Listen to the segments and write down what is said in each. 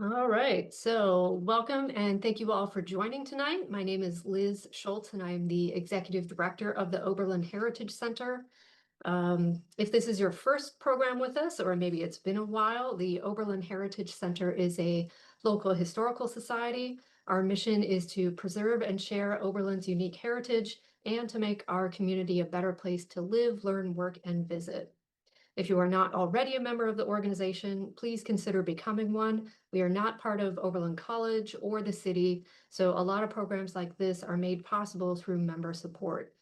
All right, so welcome and thank you all for joining tonight. My name is Liz Schultz and I am the Executive Director of the Oberlin Heritage Center. If this is your first program with us, or maybe it's been a while, the Oberlin Heritage Center is a local historical society. Our mission is to preserve and share Oberlin's unique heritage and to make our community a better place to live, learn, work, and visit. If you are not already a member of the organization, please consider becoming one. We are not part of Oberlin College or the city, so a lot of programs like this are made possible through member support.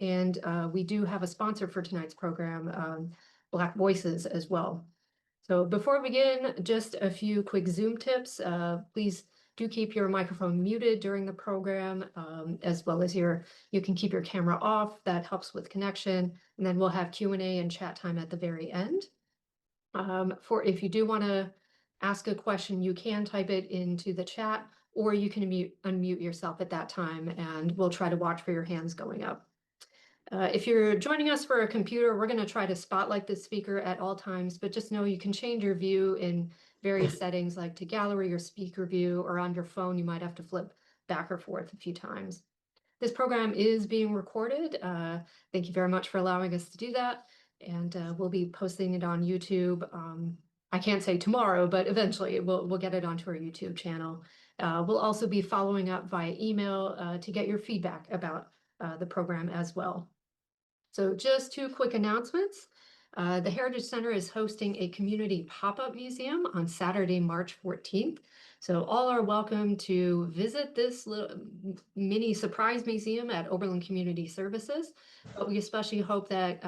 And we do have a sponsor for tonight's program, Black Voices as well. So before we begin, just a few quick Zoom tips. Please do keep your microphone muted during the program, as well as you can keep your camera off. That helps with connection. And then we'll have Q&A and chat time at the very end. For if you do want to ask a question, you can type it into the chat, or you can unmute yourself at that time, and we'll try to watch for your hands going up. If you're joining us for a computer, we're going to try to spotlight the speaker at all times, but just know you can change your view in various settings like to gallery or speaker view, or on your phone, you might have to flip back or forth a few times. This program is being recorded. Thank you very much for allowing us to do that. And we'll be posting it on YouTube. I can't say tomorrow, but eventually we'll get it onto our YouTube channel. We'll also be following up via email to get your feedback about the program as well. So just two quick announcements. The Heritage Center is hosting a community pop-up museum on Saturday, March 14th. So all are welcome to visit this little mini surprise museum at Oberlin Community Services. But we especially hope that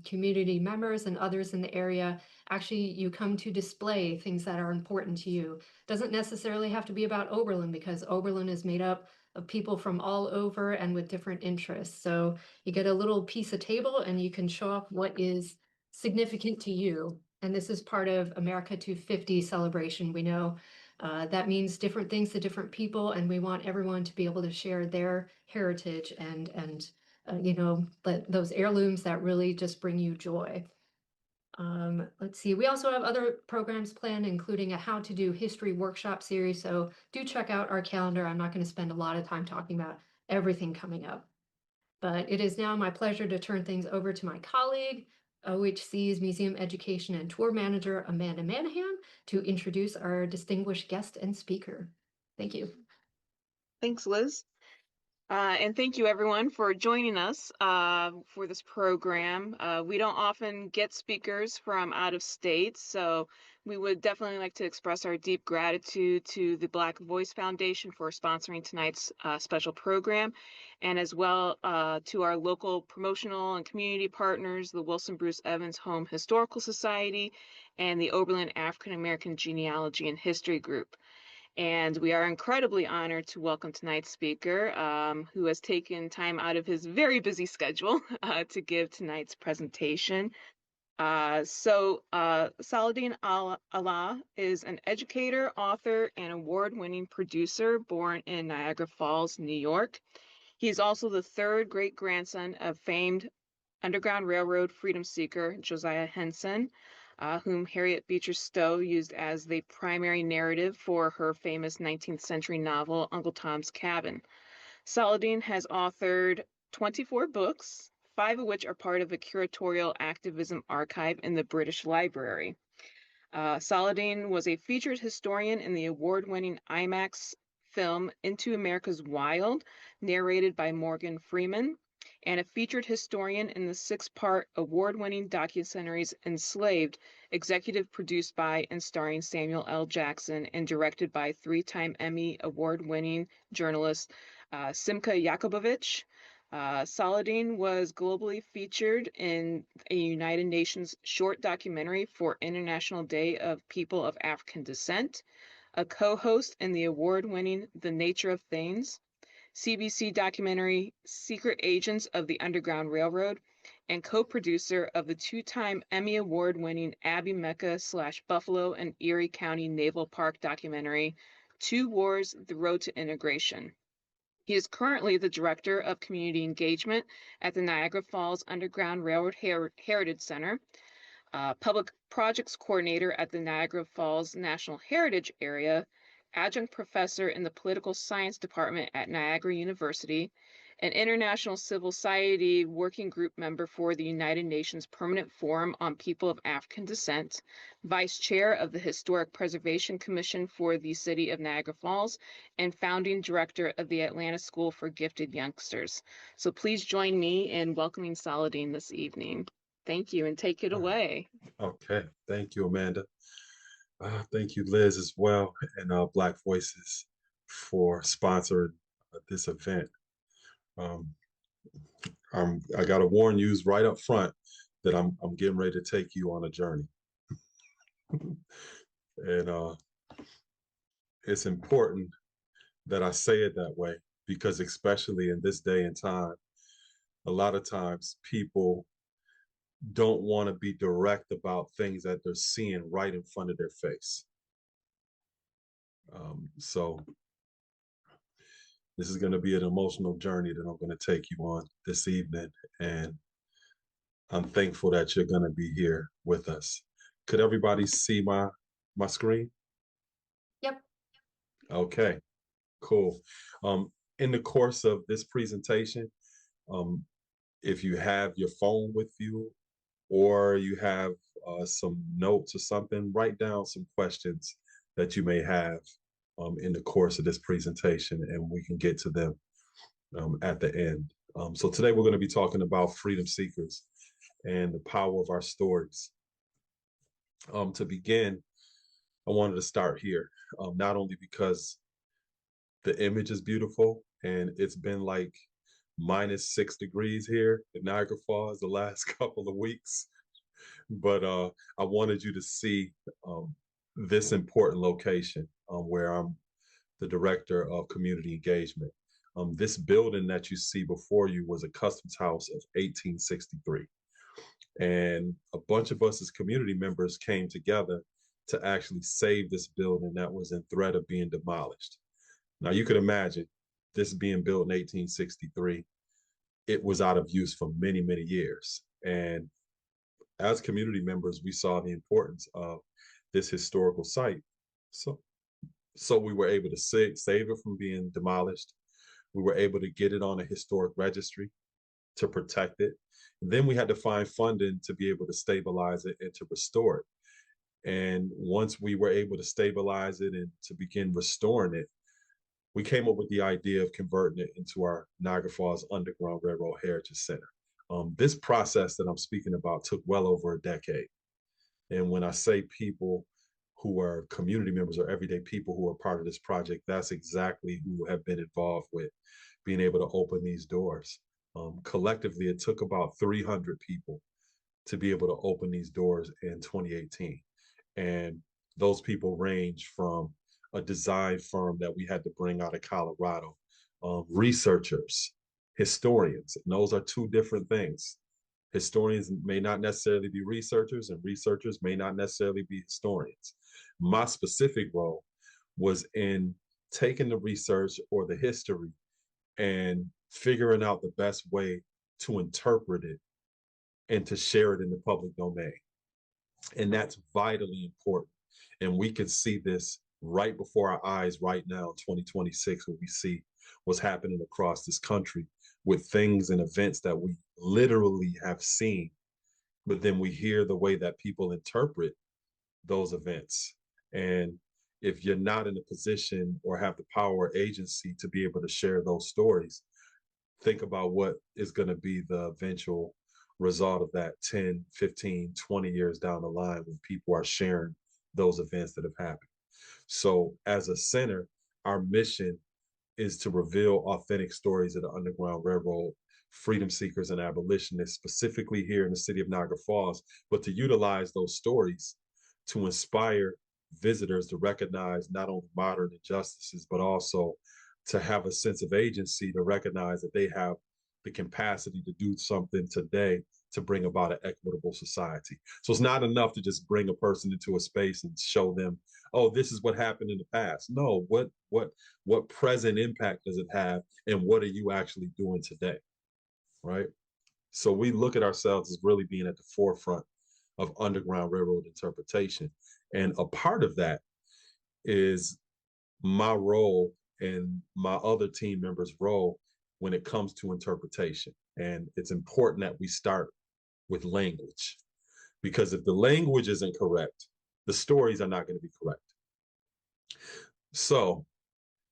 community members and others in the area actually you come to display things that are important to you. Doesn't necessarily have to be about Oberlin, because Oberlin is made up of people from all over and with different interests. So you get a little piece of table and you can show off what is significant to you. And this is part of America 250 celebration. We know that means different things to different people, and we want everyone to be able to share their heritage and those heirlooms that really just bring you joy. Let's see, we also have other programs planned, including a how to do history workshop series. So do check out our calendar. I'm not going to spend a lot of time talking about everything coming up. But it is now my pleasure to turn things over to my colleague, OHC's Museum Education and Tour Manager, Amanda Manahan, to introduce our distinguished guest and speaker. Thank you. Thanks, Liz. And thank you, everyone, for joining us for this program. We don't often get speakers from out of state, so we would definitely like to express our deep gratitude to the Black Voice Foundation for sponsoring tonight's special program, and as well to our local promotional and community partners, the Wilson Bruce Evans Home Historical Society and the Oberlin African American Genealogy and History Group. And we are incredibly honored to welcome tonight's speaker, who has taken time out of his very busy schedule to give tonight's presentation. Saladin Allah is an educator, author, and award-winning producer born in Niagara Falls, New York. He is also the third great-grandson of famed Underground Railroad freedom seeker Josiah Henson, whom Harriet Beecher Stowe used as the primary narrative for her famous 19th century novel, Uncle Tom's Cabin. Saladin has authored 24 books, 5 of which are part of a curatorial activism archive in the British Library. Saladin was a featured historian in the award-winning IMAX film Into America's Wild, narrated by Morgan Freeman, and a featured historian in the 6-part award-winning docuseries Enslaved, executive produced by and starring Samuel L. Jackson and directed by 3-time Emmy award-winning journalist Simca Jakobovich. Saladin was globally featured in a United Nations short documentary for International Day of People of African Descent, a co-host in the award-winning The Nature of Things, CBC documentary Secret Agents of the Underground Railroad, and co-producer of the 2-time Emmy Award-winning Abbey Mecca / Buffalo and Erie County Naval Park documentary, Two Wars, The Road to Integration. He is currently the Director of Community Engagement at the Niagara Falls Underground Railroad Heritage Center. Public Projects Coordinator at the Niagara Falls National Heritage Area, Adjunct Professor in the Political Science Department at Niagara University, an International Civil Society Working Group member for the United Nations Permanent Forum on People of African Descent, Vice Chair of the Historic Preservation Commission for the City of Niagara Falls, and Founding Director of the Atlanta School for Gifted Youngsters. So please join me in welcoming Saladin this evening. Thank you, and take it away. Okay, thank you, Amanda. Thank you, Liz, as well, and Black Voices for sponsoring this event. I got to warn you right up front that I'm getting ready to take you on a journey, and it's important that I say it that way because, especially in this day and time, a lot of times people don't want to be direct about things that they're seeing right in front of their face. So this is going to be an emotional journey that I'm going to take you on this evening, and I'm thankful that you're going to be here with us. Could everybody see my screen? Yep. Okay, cool. In the course of this presentation, if you have your phone with you or you have some notes or something, write down some questions that you may have in the course of this presentation, and we can get to them at the end. So today we're going to be talking about freedom seekers and the power of our stories. To begin, I wanted to start here, not only because the image is beautiful and it's been like -6 degrees here in Niagara Falls the last couple of weeks, but I wanted you to see this important location where I'm the director of community engagement. This building that you see before you was a customs house of 1863. And a bunch of us as community members came together to actually save this building that was in threat of being demolished. Now you could imagine this being built in 1863. It was out of use for many, many years. And as community members, we saw the importance of this historical site. So we were able to save it from being demolished. We were able to get it on a historic registry to protect it. And then we had to find funding to be able to stabilize it and to restore it. And once we were able to stabilize it and to begin restoring it, we came up with the idea of converting it into our Niagara Falls Underground Railroad Heritage Center. This process that I'm speaking about took well over a decade. And when I say people who are community members or everyday people who are part of this project, that's exactly who have been involved with being able to open these doors. Collectively, it took about 300 people to be able to open these doors in 2018. And those people range from a design firm that we had to bring out of Colorado, researchers, historians, and those are two different things. Historians may not necessarily be researchers, and researchers may not necessarily be historians. My specific role was in taking the research or the history and figuring out the best way to interpret it and to share it in the public domain. And that's vitally important. And we can see this right before our eyes right now in 2026, when we see what's happening across this country with things and events that we literally have seen, but then we hear the way that people interpret those events. And if you're not in a position or have the power or agency to be able to share those stories, think about what is going to be the eventual result of that 10, 15, 20 years down the line when people are sharing those events that have happened. So as a center, our mission is to reveal authentic stories of the Underground Railroad, freedom seekers and abolitionists, specifically here in the city of Niagara Falls, but to utilize those stories to inspire visitors to recognize not only modern injustices, but also to have a sense of agency, to recognize that they have the capacity to do something today to bring about an equitable society. So it's not enough to just bring a person into a space and show them, oh, this is what happened in the past. No, what present impact does it have, and what are you actually doing today, right? So we look at ourselves as really being at the forefront of Underground Railroad interpretation. And a part of that is my role and my other team members' role when it comes to interpretation. And it's important that we start with language, because if the language isn't correct, the stories are not going to be correct. So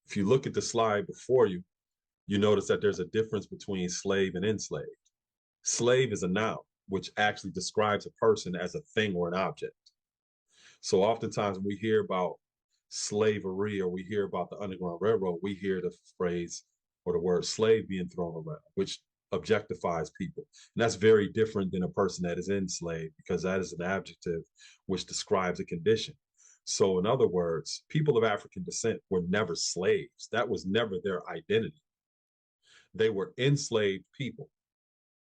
if you look at the slide before you, you notice that there's a difference between slave and enslaved. Slave is a noun, which actually describes a person as a thing or an object. So oftentimes when we hear about slavery or we hear about the Underground Railroad, we hear the phrase or the word slave being thrown around, which objectifies people. And that's very different than a person that is enslaved, because that is an adjective which describes a condition. So in other words, people of African descent were never slaves. That was never their identity. They were enslaved people,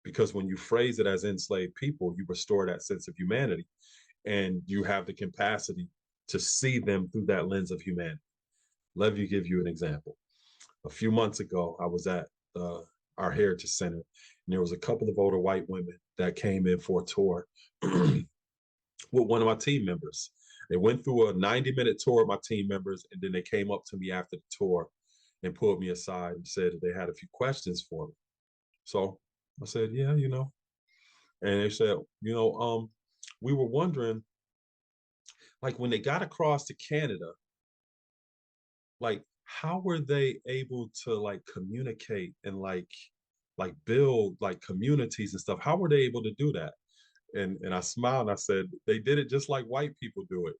because when you phrase it as enslaved people, you restore that sense of humanity and you have the capacity to see them through that lens of humanity. Let me give you an example. A few months ago, I was at our Heritage Center, and there was a couple of older white women that came in for a tour with one of my team members. They went through a 90-minute tour of my team members, and then they came up to me after the tour and pulled me aside and said that they had a few questions for me. So I said, yeah, you know. And they said, you know, we were wondering, like when they got across to Canada, like how were they able to like communicate and like build like communities and stuff? How were they able to do that? And I smiled and I said, they did it just like white people do it.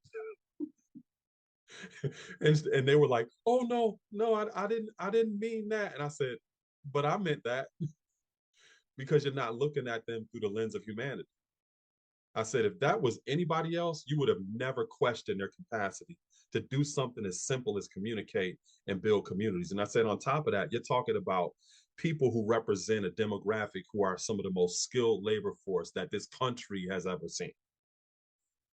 And they were like, oh no, I didn't mean that. And I said, but I meant that, because you're not looking at them through the lens of humanity. I said, if that was anybody else, you would have never questioned their capacity to do something as simple as communicate and build communities. And I said, on top of that, you're talking about people who represent a demographic who are some of the most skilled labor force that this country has ever seen,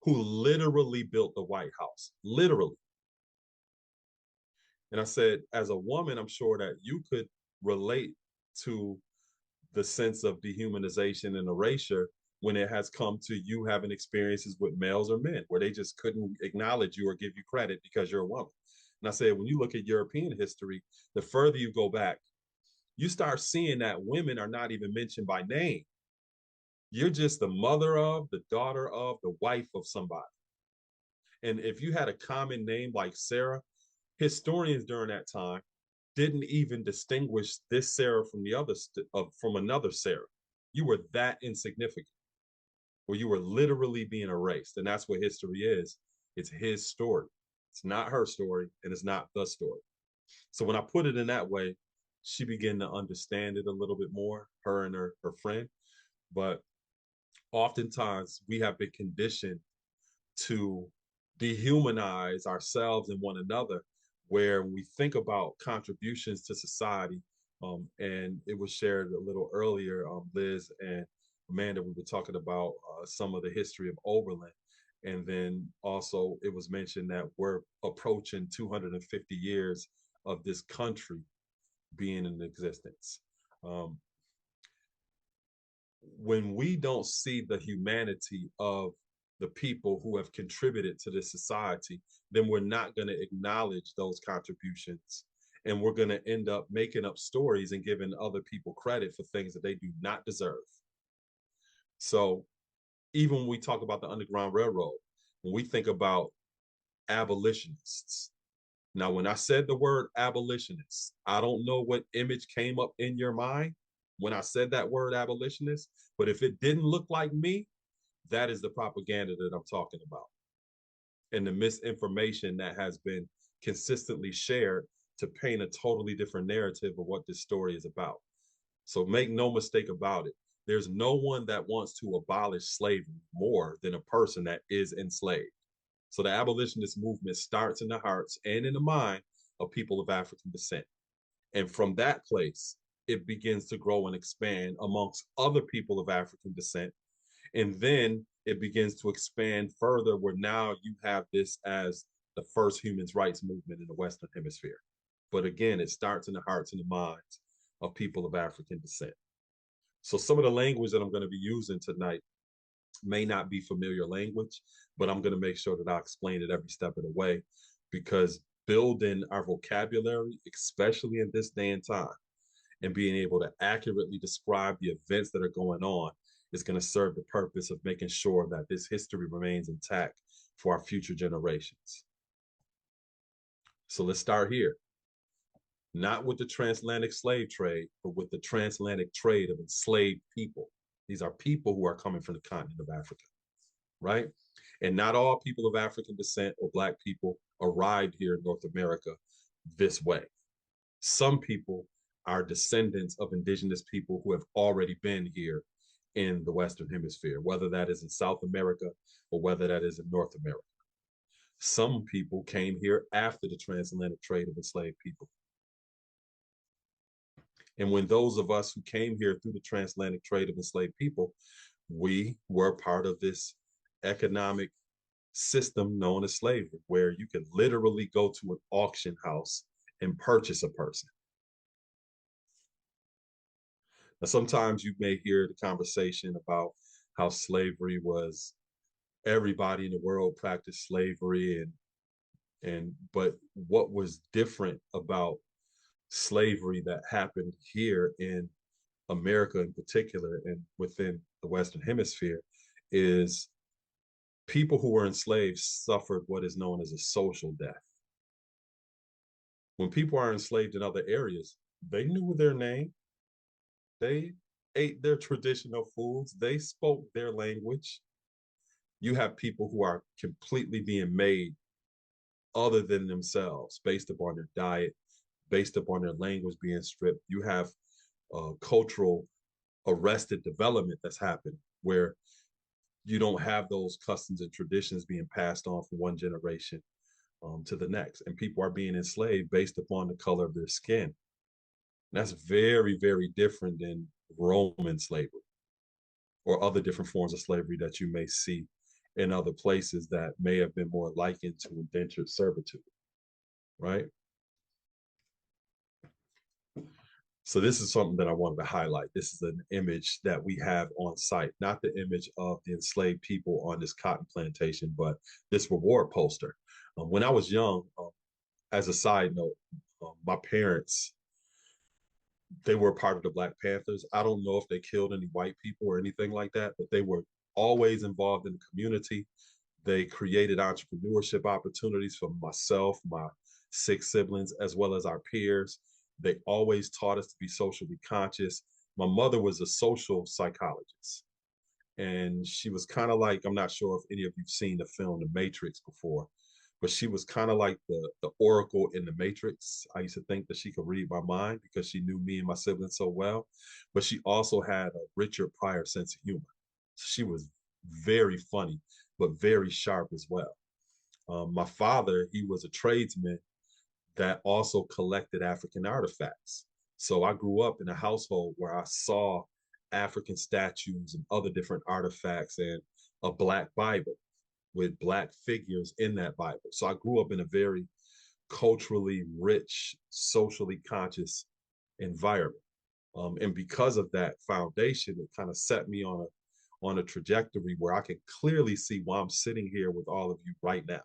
who literally built the White House, literally. And I said, as a woman, I'm sure that you could relate to the sense of dehumanization and erasure when it has come to you having experiences with males or men where they just couldn't acknowledge you or give you credit because you're a woman. And I said, when you look at European history, the further you go back, you start seeing that women are not even mentioned by name. You're just the mother of, the daughter of, the wife of somebody. And if you had a common name like Sarah, historians during that time didn't even distinguish this Sarah from the other from another Sarah. You were that insignificant, where you were literally being erased. And that's what history is. It's his story. It's not her story, and it's not the story. So when I put it in that way, she began to understand it a little bit more, her and her friend. But oftentimes we have been conditioned to dehumanize ourselves and one another, where we think about contributions to society. And it was shared a little earlier, Liz and Amanda, we were talking about some of the history of Oberlin. And then also it was mentioned that we're approaching 250 years of this country being in existence. When we don't see the humanity of the people who have contributed to this society, then we're not going to acknowledge those contributions. And we're going to end up making up stories and giving other people credit for things that they do not deserve. So even when we talk about the Underground Railroad, when we think about abolitionists, now when I said the word abolitionists, I don't know what image came up in your mind when I said that word abolitionist, but if it didn't look like me, that is the propaganda that I'm talking about, and the misinformation that has been consistently shared to paint a totally different narrative of what this story is about. So make no mistake about it. There's no one that wants to abolish slavery more than a person that is enslaved. So the abolitionist movement starts in the hearts and in the mind of people of African descent. And from that place, it begins to grow and expand amongst other people of African descent. And then it begins to expand further, where now you have this as the first human rights movement in the Western Hemisphere. But again, it starts in the hearts and the minds of people of African descent. So some of the language that I'm going to be using tonight may not be familiar language, but I'm going to make sure that I explain it every step of the way, because building our vocabulary, especially in this day and time, and being able to accurately describe the events that are going on is going to serve the purpose of making sure that this history remains intact for our future generations. So let's start here. Not with the transatlantic slave trade, but with the transatlantic trade of enslaved people. These are people who are coming from the continent of Africa, right? And not all people of African descent or Black people arrived here in North America this way. Some people are descendants of indigenous people who have already been here in the Western Hemisphere, whether that is in South America or whether that is in North America. Some people came here after the transatlantic trade of enslaved people. And when those of us who came here through the transatlantic trade of enslaved people, we were part of this economic system known as slavery, where you could literally go to an auction house and purchase a person. Now, sometimes you may hear the conversation about how slavery was everybody in the world practiced slavery, but what was different about slavery that happened here in America in particular and within the Western Hemisphere is people who were enslaved suffered what is known as a social death. When people are enslaved in other areas, they knew their name, they ate their traditional foods, they spoke their language. You have people who are completely being made other than themselves based upon their diet, based upon their language being stripped. You have cultural arrested development that's happening where you don't have those customs and traditions being passed on from one generation to the next. And people are being enslaved based upon the color of their skin. And that's very, very different than Roman slavery or other different forms of slavery that you may see in other places that may have been more likened to indentured servitude, right? So this is something that I wanted to highlight. This is an image that we have on site, not the image of the enslaved people on this cotton plantation, but this reward poster. When I was young, as a side note, my parents, they were part of the Black Panthers. I don't know if they killed any white people or anything like that, but they were always involved in the community. They created entrepreneurship opportunities for myself, my 6 siblings, as well as our peers. They always taught us to be socially conscious. My mother was a social psychologist, and she was kind of like, I'm not sure if any of you've seen the film The Matrix before, but she was kind of like the Oracle in The Matrix. I used to think that she could read my mind because she knew me and my siblings so well, but she also had a Richard Pryor sense of humor. So she was very funny, but very sharp as well. My father, he was a tradesman that also collected African artifacts. So I grew up in a household where I saw African statues and other different artifacts and a Black Bible with Black figures in that Bible. So I grew up in a very culturally rich, socially conscious environment. And because of that foundation, it kind of set me on a trajectory where I can clearly see why I'm sitting here with all of you right now.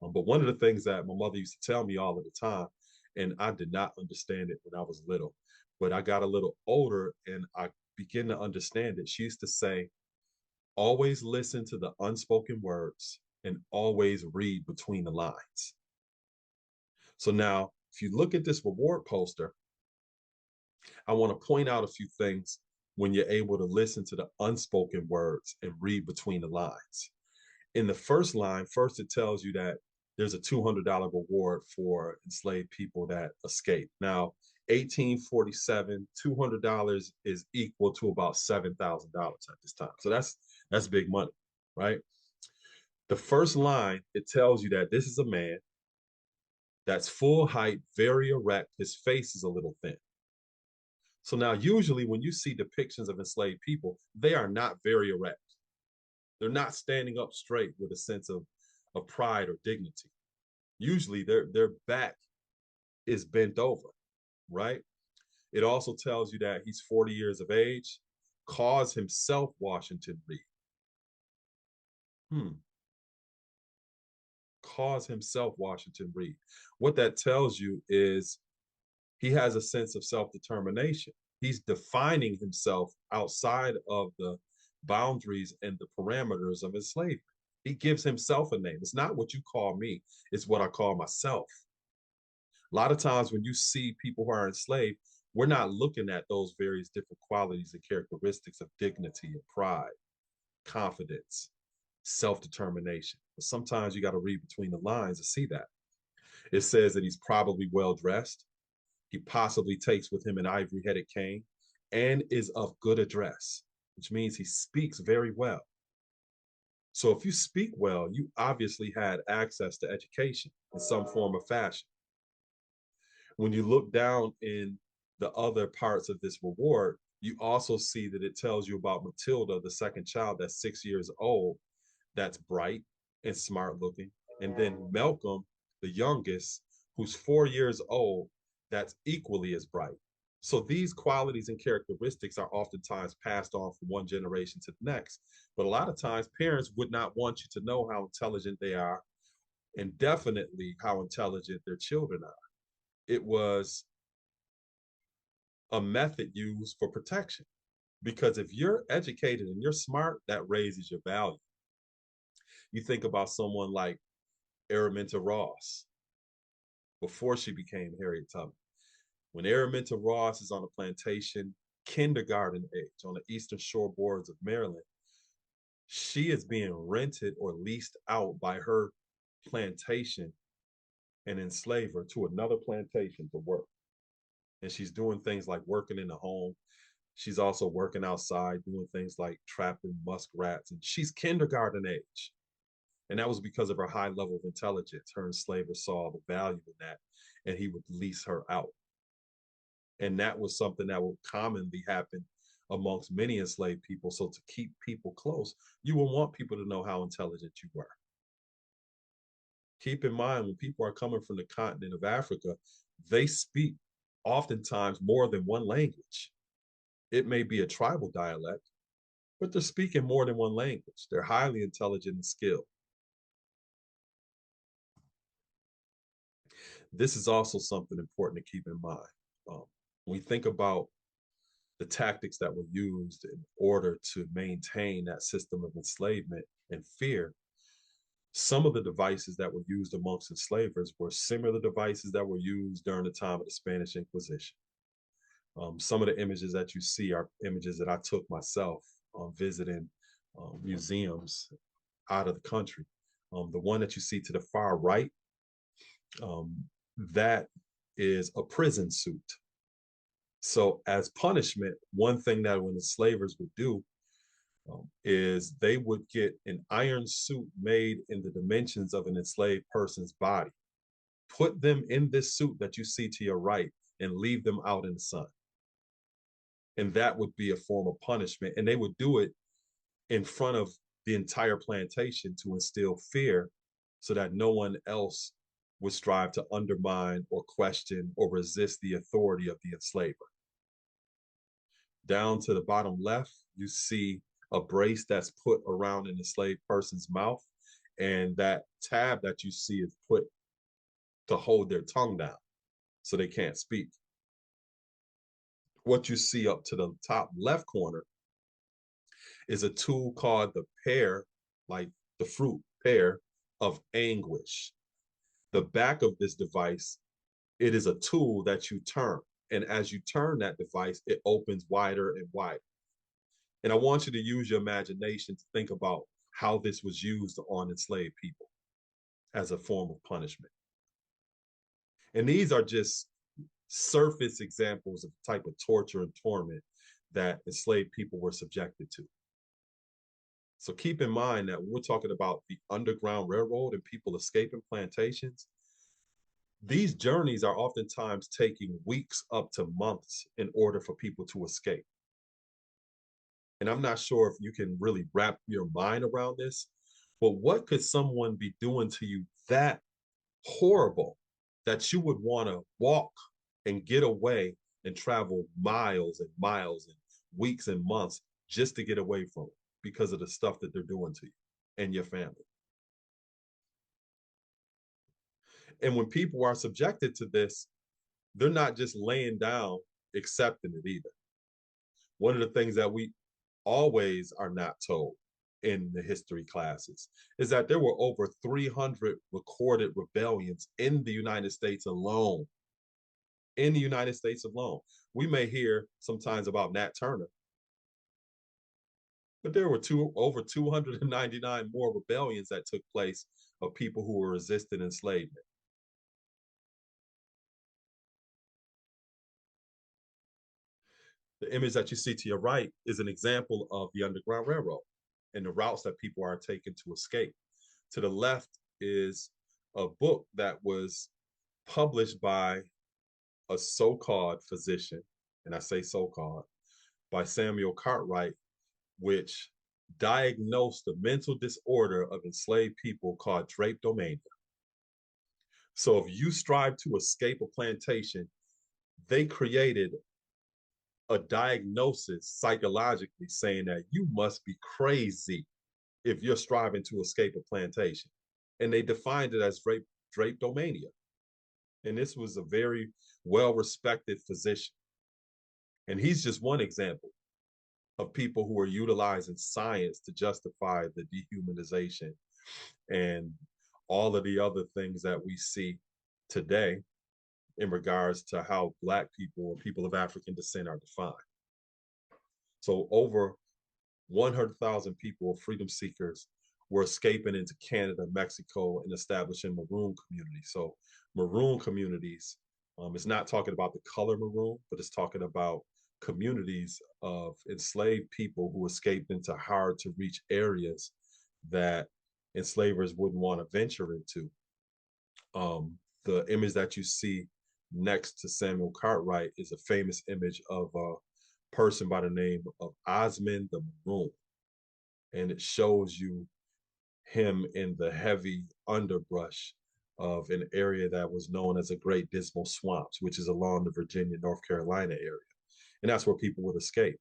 But one of the things that my mother used to tell me all of the time, and I did not understand it when I was little, but I got a little older and I began to understand it. She used to say, always listen to the unspoken words and always read between the lines. So now, if you look at this reward poster, I want to point out a few things when you're able to listen to the unspoken words and read between the lines. In the first line, first it tells you that there's a $200 reward for enslaved people that escape. Now, 1847, $200 is equal to about $7,000 at this time. So that's big money, right? The first line, it tells you that this is a man that's full height, very erect. His face is a little thin. So now usually when you see depictions of enslaved people, they are not very erect. They're not standing up straight with a sense of pride or dignity. Usually their back is bent over, right? It also tells you that he's 40 years of age, calls himself Washington Reed. Hmm. Calls himself Washington Reed. What that tells you is he has a sense of self-determination. He's defining himself outside of the boundaries and the parameters of enslavement. He gives himself a name. It's not what you call me, it's what I call myself. A lot of times when you see people who are enslaved, we're not looking at those various different qualities and characteristics of dignity and pride, confidence, self-determination. But sometimes you got to read between the lines to see that. It says that he's probably well dressed. He possibly takes with him an ivory-headed cane and is of good address, which means he speaks very well. So if you speak well, you obviously had access to education in some form of fashion. When you look down in the other parts of this reward, you also see that it tells you about Matilda, the second child that's 6 years old, that's bright and smart looking. And then Malcolm, the youngest, who's 4 years old, that's equally as bright. So these qualities and characteristics are oftentimes passed on from one generation to the next. But a lot of times, parents would not want you to know how intelligent they are, and definitely how intelligent their children are. It was a method used for protection. Because if you're educated and you're smart, that raises your value. You think about someone like Araminta Ross before she became Harriet Tubman. When Araminta Ross is on a plantation, kindergarten age, on the eastern shore boards of Maryland, she is being rented or leased out by her plantation and enslave her to another plantation to work. And she's doing things like working in the home. She's also working outside, doing things like trapping muskrats. And she's kindergarten age. And that was because of her high level of intelligence. Her enslaver saw the value in that, and he would lease her out. And that was something that would commonly happen amongst many enslaved people. So to keep people close, you will want people to know how intelligent you were. Keep in mind, when people are coming from the continent of Africa, they speak oftentimes more than one language. It may be a tribal dialect, but they're speaking more than one language. They're highly intelligent and skilled. This is also something important to keep in mind. When we think about the tactics that were used in order to maintain that system of enslavement and fear, some of the devices that were used amongst enslavers were similar devices that were used during the time of the Spanish Inquisition. Some of the images that you see are images that I took myself visiting museums out of the country. The one that you see to the far right, that is a prison suit. So as punishment, one thing that when enslavers would do is they would get an iron suit made in the dimensions of an enslaved person's body, put them in this suit that you see to your right, and leave them out in the sun. And that would be a form of punishment. And they would do it in front of the entire plantation to instill fear so that no one else would strive to undermine or question or resist the authority of the enslaver. Down to the bottom left, you see a brace that's put around an enslaved person's mouth, and that tab that you see is put to hold their tongue down so they can't speak. What you see up to the top left corner is a tool called the pear, like the fruit pear of anguish. The back of this device, it is a tool that you turn. And as you turn that device, it opens wider and wider. And I want you to use your imagination to think about how this was used on enslaved people as a form of punishment. And these are just surface examples of the type of torture and torment that enslaved people were subjected to. So keep in mind that when we're talking about the Underground Railroad and people escaping plantations, these journeys are oftentimes taking weeks up to months in order for people to escape. And I'm not sure if you can really wrap your mind around this, but what could someone be doing to you that horrible that you would want to walk and get away and travel miles and miles and weeks and months just to get away from it because of the stuff that they're doing to you? and your family. And when people are subjected to this, they're not just laying down accepting it either. One of the things that we always are not told in the history classes is that there were over 300 recorded rebellions in the United States alone. In the United States alone. We may hear sometimes about Nat Turner, but there were over 299 more rebellions that took place of people who were resisting enslavement. The image that you see to your right is an example of the Underground Railroad and the routes that people are taking to escape. To the left is a book that was published by a so-called physician, and I say so-called, by Samuel Cartwright, which diagnosed the mental disorder of enslaved people called drapetomania. So if you strive to escape a plantation, they created a diagnosis psychologically saying that you must be crazy if you're striving to escape a plantation. And they defined it as drapetomania. And this was a very well-respected physician. And he's just one example of people who are utilizing science to justify the dehumanization and all of the other things that we see today in regards to how Black people and people of African descent are defined. So over 100,000 people, freedom seekers, were escaping into Canada, Mexico, and establishing maroon communities. So maroon communities, it's not talking about the color maroon, but it's talking about communities of enslaved people who escaped into hard to reach areas that enslavers wouldn't want to venture into. The image that you see next to Samuel Cartwright is a famous image of a person by the name of Osmond the Maroon. And it shows you him in the heavy underbrush of an area that was known as the Great Dismal Swamps, which is along the Virginia, North Carolina area. And that's where people would escape.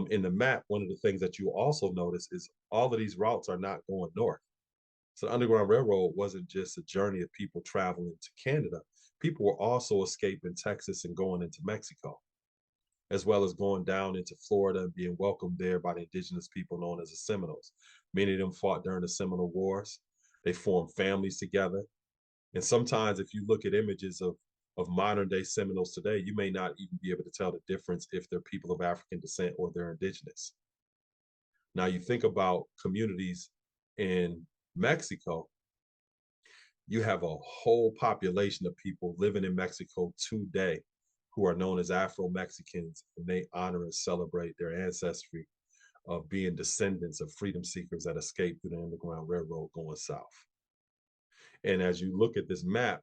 In the map, one of the things that you also notice is all of these routes are not going north. So the Underground Railroad wasn't just a journey of people traveling to Canada. People were also escaping Texas and going into Mexico, as well as going down into Florida and being welcomed there by the indigenous people known as the Seminoles. Many of them fought during the Seminole Wars. They formed families together. And sometimes if you look at images of modern day Seminoles today, you may not even be able to tell the difference if they're people of African descent or they're indigenous. Now you think about communities in Mexico, you have a whole population of people living in Mexico today who are known as Afro-Mexicans, and they honor and celebrate their ancestry of being descendants of freedom seekers that escaped through the Underground Railroad going south. And as you look at this map,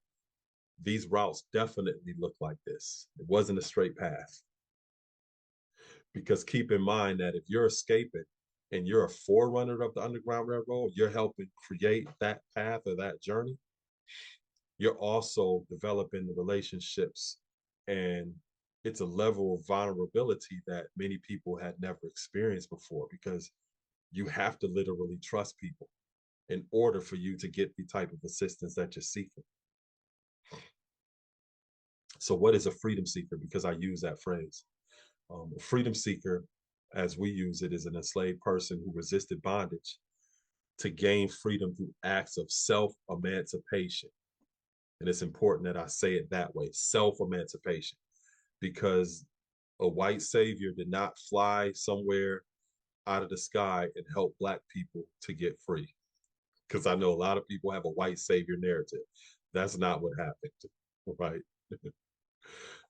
these routes definitely look like this. It wasn't a straight path. Because keep in mind that if you're escaping and you're a forerunner of the Underground Railroad, you're helping create that path or that journey, you're also developing the relationships, and it's a level of vulnerability that many people had never experienced before, because you have to literally trust people in order for you to get the type of assistance that you're seeking. So what is a freedom seeker? Because I use that phrase. A freedom seeker, as we use it, is an enslaved person who resisted bondage to gain freedom through acts of self-emancipation. And it's important that I say it that way, self-emancipation, because a white savior did not fly somewhere out of the sky and help Black people to get free. Because I know a lot of people have a white savior narrative. That's not what happened, right?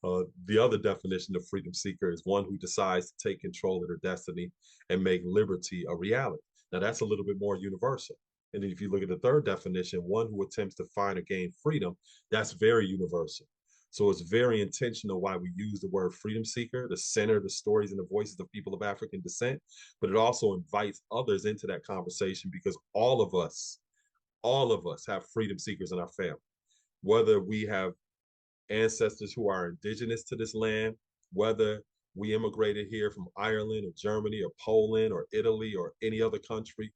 The other definition of freedom seeker is one who decides to take control of their destiny and make liberty a reality. Now that's a little bit more universal. And then if you look at the third definition, one who attempts to find or gain freedom, that's very universal. So it's very intentional why we use the word freedom seeker to center the stories and the voices of people of African descent, but it also invites others into that conversation, because all of us have freedom seekers in our family. Whether we have ancestors who are indigenous to this land, whether we immigrated here from Ireland or Germany or Poland or Italy or any other country,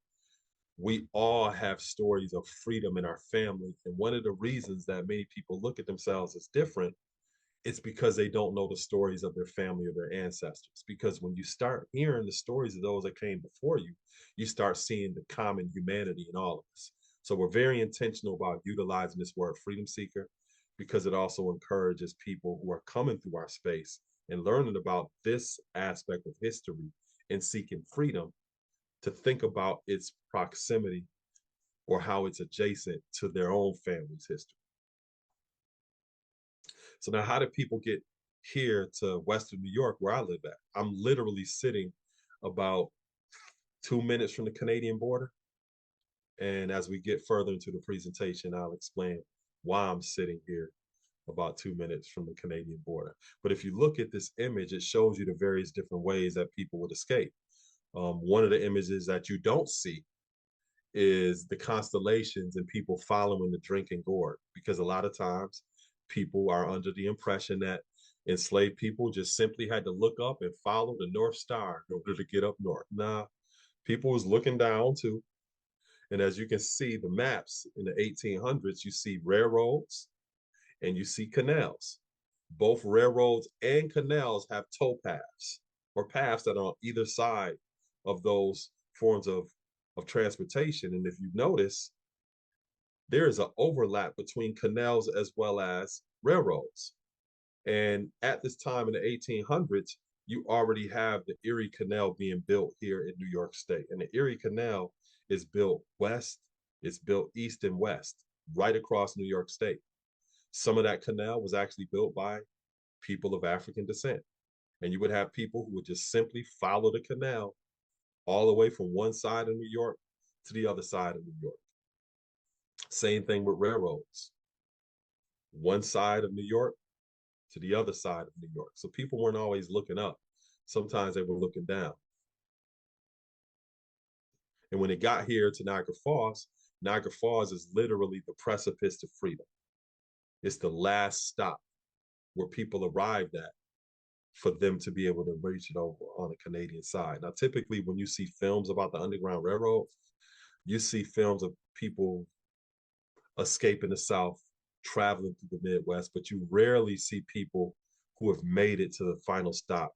we all have stories of freedom in our family. And one of the reasons that many people look at themselves as different, it's because they don't know the stories of their family or their ancestors. Because when you start hearing the stories of those that came before you, you start seeing the common humanity in all of us. So we're very intentional about utilizing this word freedom seeker, because it also encourages people who are coming through our space and learning about this aspect of history and seeking freedom to think about its proximity or how it's adjacent to their own family's history. So now, how do people get here to Western New York, where I live at? I'm literally sitting about 2 minutes from the Canadian border. And as we get further into the presentation, I'll explain why I'm sitting here about 2 minutes from the Canadian border. But if you look at this image, it shows you the various different ways that people would escape. One of the images that you don't see is the constellations and people following the drinking gourd, because a lot of times people are under the impression that enslaved people just simply had to look up and follow the North Star in order to get up north. Nah, people was looking down too. And as you can see, the maps in the 1800s, you see railroads and you see canals. Both railroads and canals have towpaths, or paths that are on either side of those forms of transportation. And if you notice, there is an overlap between canals as well as railroads. And at this time in the 1800s, you already have the Erie Canal being built here in New York State. And the Erie Canal is built west, it's built east and west, right across New York State. Some of that canal was actually built by people of African descent. And you would have people who would just simply follow the canal all the way from one side of New York to the other side of New York. Same thing with railroads. One side of New York to the other side of New York. So people weren't always looking up. Sometimes they were looking down. And when it got here to Niagara Falls is literally the precipice to freedom. It's the last stop where people arrived at for them to be able to reach it over on the Canadian side. Now, typically when you see films about the Underground Railroad, you see films of people escaping the South, traveling through the Midwest, but you rarely see people who have made it to the final stop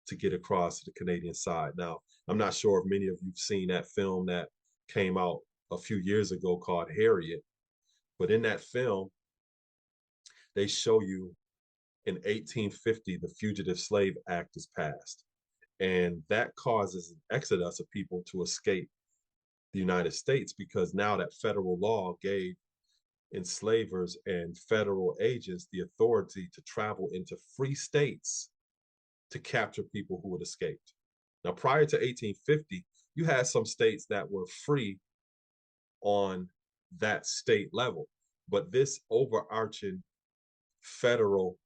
to get across to the Canadian side. Now, I'm not sure if many of you've seen that film that came out a few years ago called Harriet, but in that film, they show you in 1850, the Fugitive Slave Act is passed. And that causes an exodus of people to escape the United States, because now that federal law gave enslavers and federal agents the authority to travel into free states to capture people who had escaped. Now, prior to 1850, you had some states that were free on that state level, but this overarching federal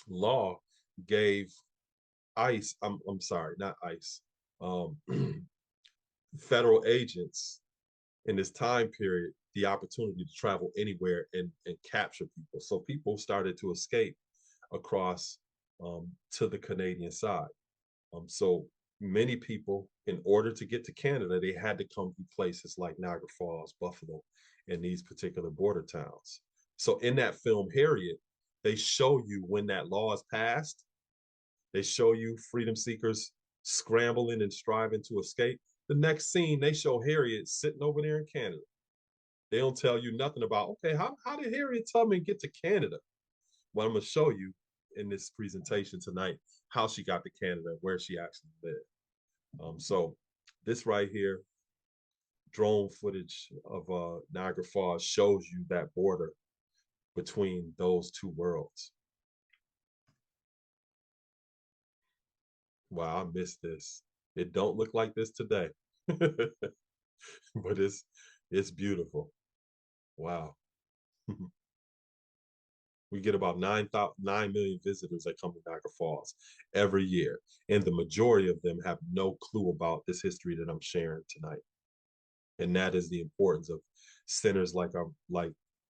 law gave ICE, I'm sorry, not ICE, federal agents in this time period the opportunity to travel anywhere and capture people. So people started to escape across to the Canadian side. So many people, in order to get to Canada, they had to come through places like Niagara Falls, Buffalo, and these particular border towns. So in that film, Harriet, they show you when that law is passed, they show you freedom seekers scrambling and striving to escape. The next scene, they show Harriet sitting over there in Canada. They don't tell you nothing about, okay, how did Harriet Tubman get to Canada? Well, I'm going to show you in this presentation tonight how she got to Canada, where she actually lived. So this right here, drone footage of Niagara Falls, shows you that border between those two worlds. Wow, I missed this. It don't look like this today, but it's beautiful. Wow. We get about 9 million visitors that come to Niagara Falls every year. And the majority of them have no clue about this history that I'm sharing tonight. And that is the importance of centers like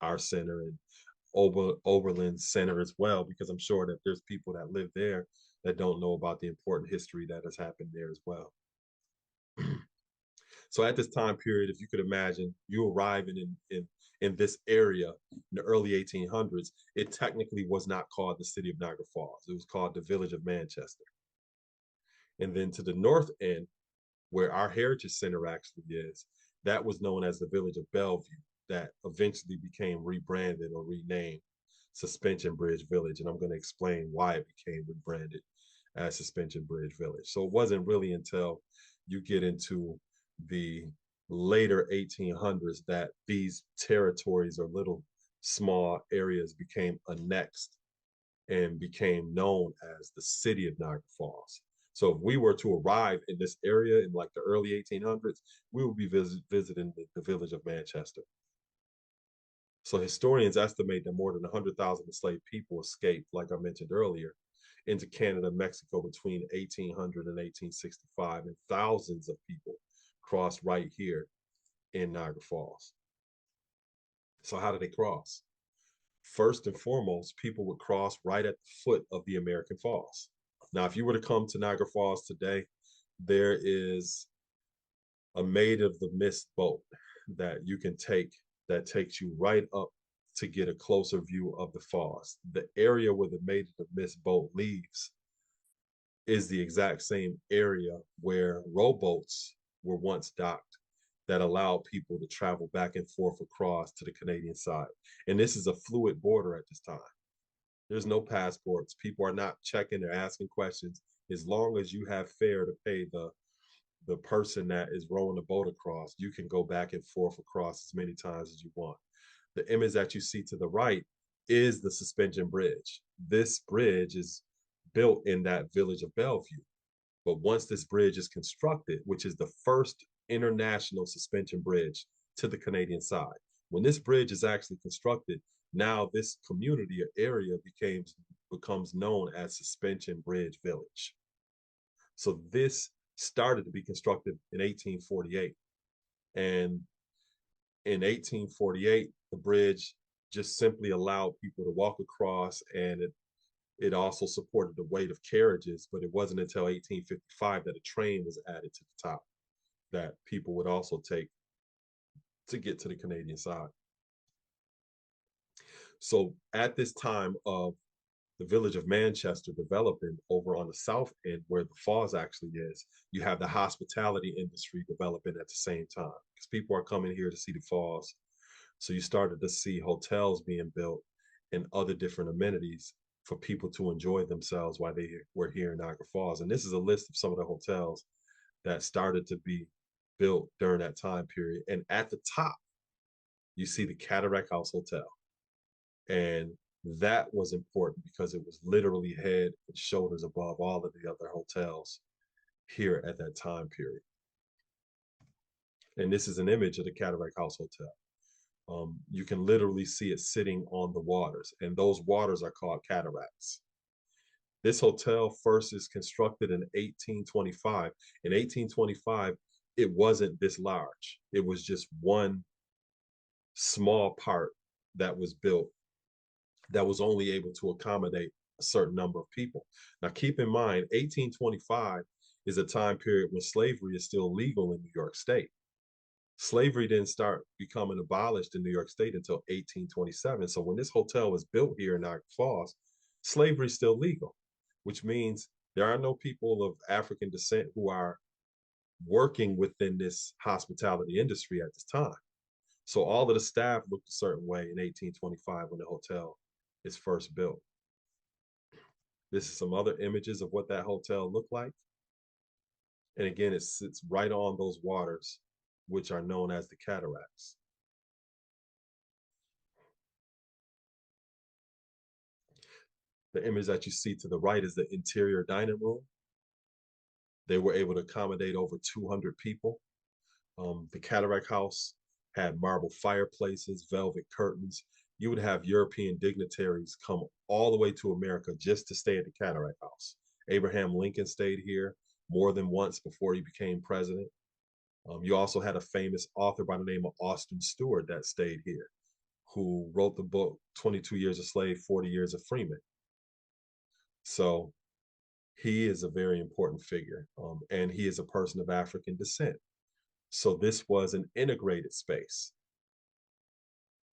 our center and Oberlin Center as well, because I'm sure that there's people that live there that don't know about the important history that has happened there as well. So at this time period, if you could imagine you arriving in this area in the early 1800s, it technically was not called the city of Niagara Falls. It was called the village of Manchester. And then to the north end, where our Heritage Center actually is, that was known as the village of Bellevue, that eventually became rebranded or renamed Suspension Bridge Village. And I'm going to explain why it became rebranded as Suspension Bridge Village. So it wasn't really until you get into the later 1800s that these territories or little small areas became annexed and became known as the city of Niagara Falls. So if we were to arrive in this area in like the early 1800s, we would be visiting the village of Manchester. So historians estimate that more than 100,000 enslaved people escaped, like I mentioned earlier, into Canada and Mexico between 1800 and 1865, and thousands of people crossed right here in Niagara Falls. So how did they cross? First and foremost, people would cross right at the foot of the American Falls. Now, if you were to come to Niagara Falls today, there is a Maid of the Mist boat that you can take that takes you right up to get a closer view of the falls. The area where the Maid of the Mist boat leaves is the exact same area where rowboats were once docked that allowed people to travel back and forth across to the Canadian side. And this is a fluid border at this time. There's no passports. People are not checking, they're asking questions. As long as you have fare to pay the person that is rowing the boat across, you can go back and forth across as many times as you want. The image that you see to the right is the suspension bridge. This bridge is built in that village of Bellevue. But once this bridge is constructed, which is the first international suspension bridge to the Canadian side, when this bridge is actually constructed, now this community or area becomes known as Suspension Bridge Village. So this started to be constructed in 1848. And in 1848, the bridge just simply allowed people to walk across, and it also supported the weight of carriages, but it wasn't until 1855 that a train was added to the top that people would also take to get to the Canadian side. So at this time of the village of Manchester developing over on the south end where the falls actually is, you have the hospitality industry developing at the same time because people are coming here to see the falls. So you started to see hotels being built and other different amenities for people to enjoy themselves while they were here in Niagara Falls. And this is a list of some of the hotels that started to be built during that time period. And at the top, you see the Cataract House Hotel. And that was important because it was literally head and shoulders above all of the other hotels here at that time period. And this is an image of the Cataract House Hotel. You can literally see it sitting on the waters, and those waters are called cataracts. This hotel first is constructed in 1825. In 1825, it wasn't this large. It was just one small part that was built that was only able to accommodate a certain number of people. Now, keep in mind, 1825 is a time period when slavery is still legal in New York State. Slavery didn't start becoming abolished in New York State until 1827. So when this hotel was built here in Niagara Falls, slavery is still legal, which means there are no people of African descent who are working within this hospitality industry at this time. So all of the staff looked a certain way in 1825 when the hotel is first built. This is some other images of what that hotel looked like. And again, it sits right on those waters, which are known as the cataracts. The image that you see to the right is the interior dining room. They were able to accommodate over 200 people. The Cataract House had marble fireplaces, velvet curtains. You would have European dignitaries come all the way to America just to stay at the Cataract House. Abraham Lincoln stayed here more than once before he became president. You also had a famous author by the name of Austin Stewart that stayed here, who wrote the book 22 Years a Slave, 40 Years a Freeman. So he is a very important figure, and he is a person of African descent. So this was an integrated space.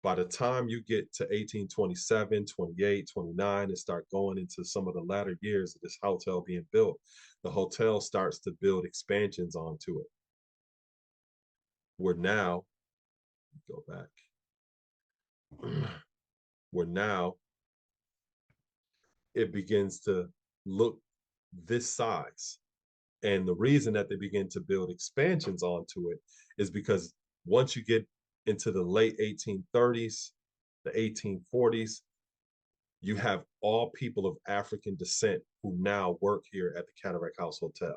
By the time you get to 1827, 28, 29, and start going into some of the latter years of this hotel being built, the hotel starts to build expansions onto it. Where now, go back, where now it begins to look this size. And the reason that they begin to build expansions onto it is because once you get into the late 1830s, the 1840s, you have all people of African descent who now work here at the Cataract House Hotel.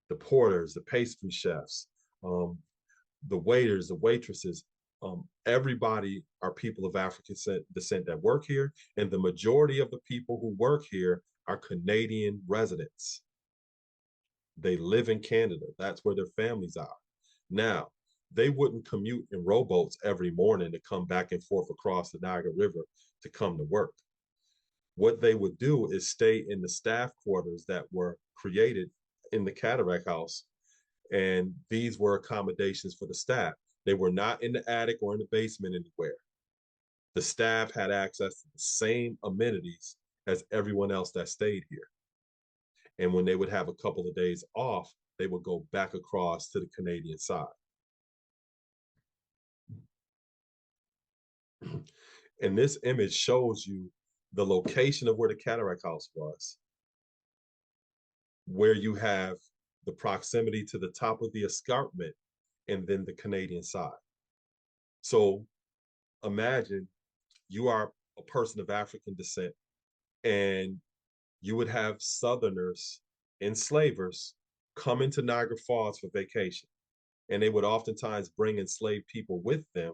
The porters, the pastry chefs, the waiters, the waitresses, everybody are people of African descent that work here. And the majority of the people who work here are Canadian residents. They live in Canada. That's where their families are. Now, they wouldn't commute in rowboats every morning to come back and forth across the Niagara River to come to work. What they would do is stay in the staff quarters that were created in the Cataract House. And these were accommodations for the staff. They were not in the attic or in the basement anywhere. The staff had access to the same amenities as everyone else that stayed here. And when they would have a couple of days off, they would go back across to the Canadian side. And this image shows you the location of where the Cataract House was, where you have the proximity to the top of the escarpment and then the Canadian side. So imagine you are a person of African descent and you would have Southerners, enslavers, come into Niagara Falls for vacation. And they would oftentimes bring enslaved people with them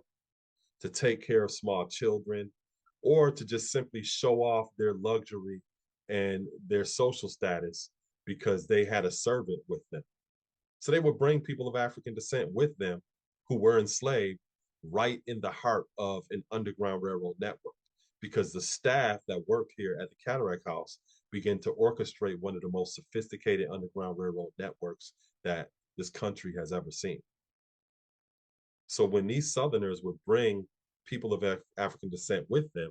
to take care of small children or to just simply show off their luxury and their social status because they had a servant with them. So they would bring people of African descent with them who were enslaved right in the heart of an Underground Railroad network, because the staff that worked here at the Cataract House began to orchestrate one of the most sophisticated Underground Railroad networks that this country has ever seen. So when these Southerners would bring people of African descent with them,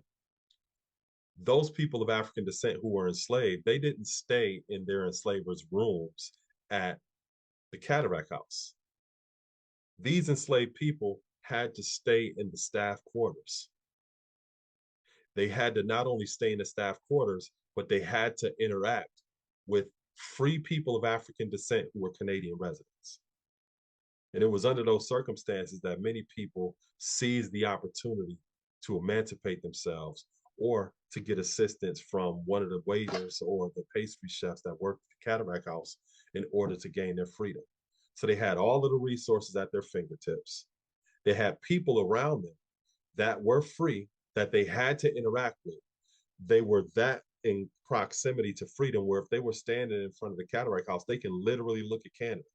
those people of African descent who were enslaved, they didn't stay in their enslavers' rooms at the Cataract House. These enslaved people had to stay in the staff quarters. They had to not only stay in the staff quarters, but they had to interact with free people of African descent who were Canadian residents. And it was under those circumstances that many people seized the opportunity to emancipate themselves or to get assistance from one of the waiters or the pastry chefs that worked at the Cataract House in order to gain their freedom. So they had all of the resources at their fingertips. They had people around them that were free that they had to interact with. They were that in proximity to freedom where if they were standing in front of the Cataract House, they can literally look at Canada.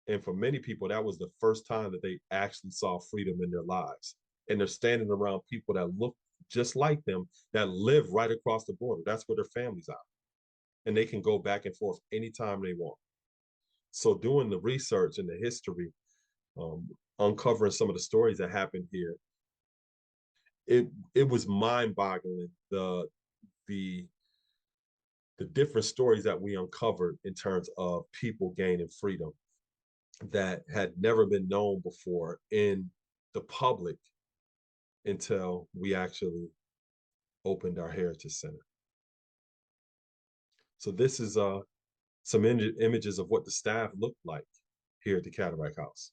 And for many people, that was the first time that they actually saw freedom in their lives. And they're standing around people that look just like them, that live right across the border. That's where their families are. And they can go back and forth anytime they want. So doing the research and the history, uncovering some of the stories that happened here, it was mind-boggling, the different stories that we uncovered in terms of people gaining freedom that had never been known before in the public until we actually opened our Heritage Center. So this is some images of what the staff looked like here at the Cataract House.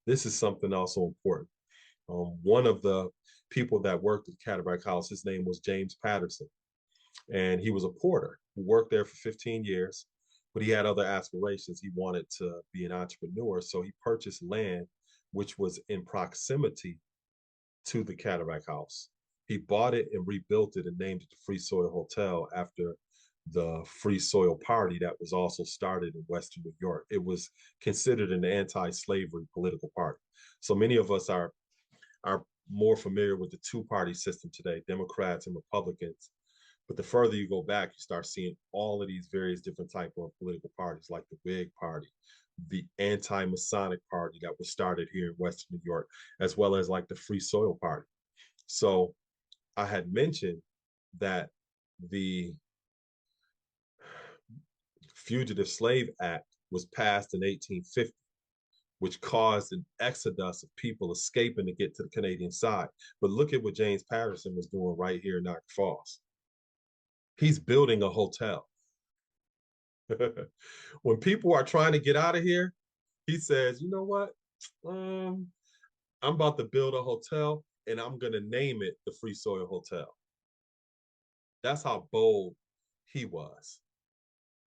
This is something also important. One of the people that worked at the Cataract House, his name was James Patterson. And he was a porter who worked there for 15 years, but he had other aspirations. He wanted to be an entrepreneur. So he purchased land, which was in proximity to the Cataract House. He bought it and rebuilt it and named it the Free Soil Hotel after the Free Soil Party that was also started in Western New York. It was considered an anti-slavery political party. So many of us are more familiar with the two-party system today, Democrats and Republicans. But the further you go back, you start seeing all of these various different type of political parties, like the Whig Party, the anti-Masonic Party that was started here in Western New York, as well as like the Free Soil Party. So I had mentioned that the Fugitive Slave Act was passed in 1850, which caused an exodus of people escaping to get to the Canadian side. But look at what James Patterson was doing right here in Niagara Falls. He's building a hotel. When people are trying to get out of here, he says, you know what? I'm about to build a hotel and I'm going to name it the Free Soil Hotel. That's how bold he was,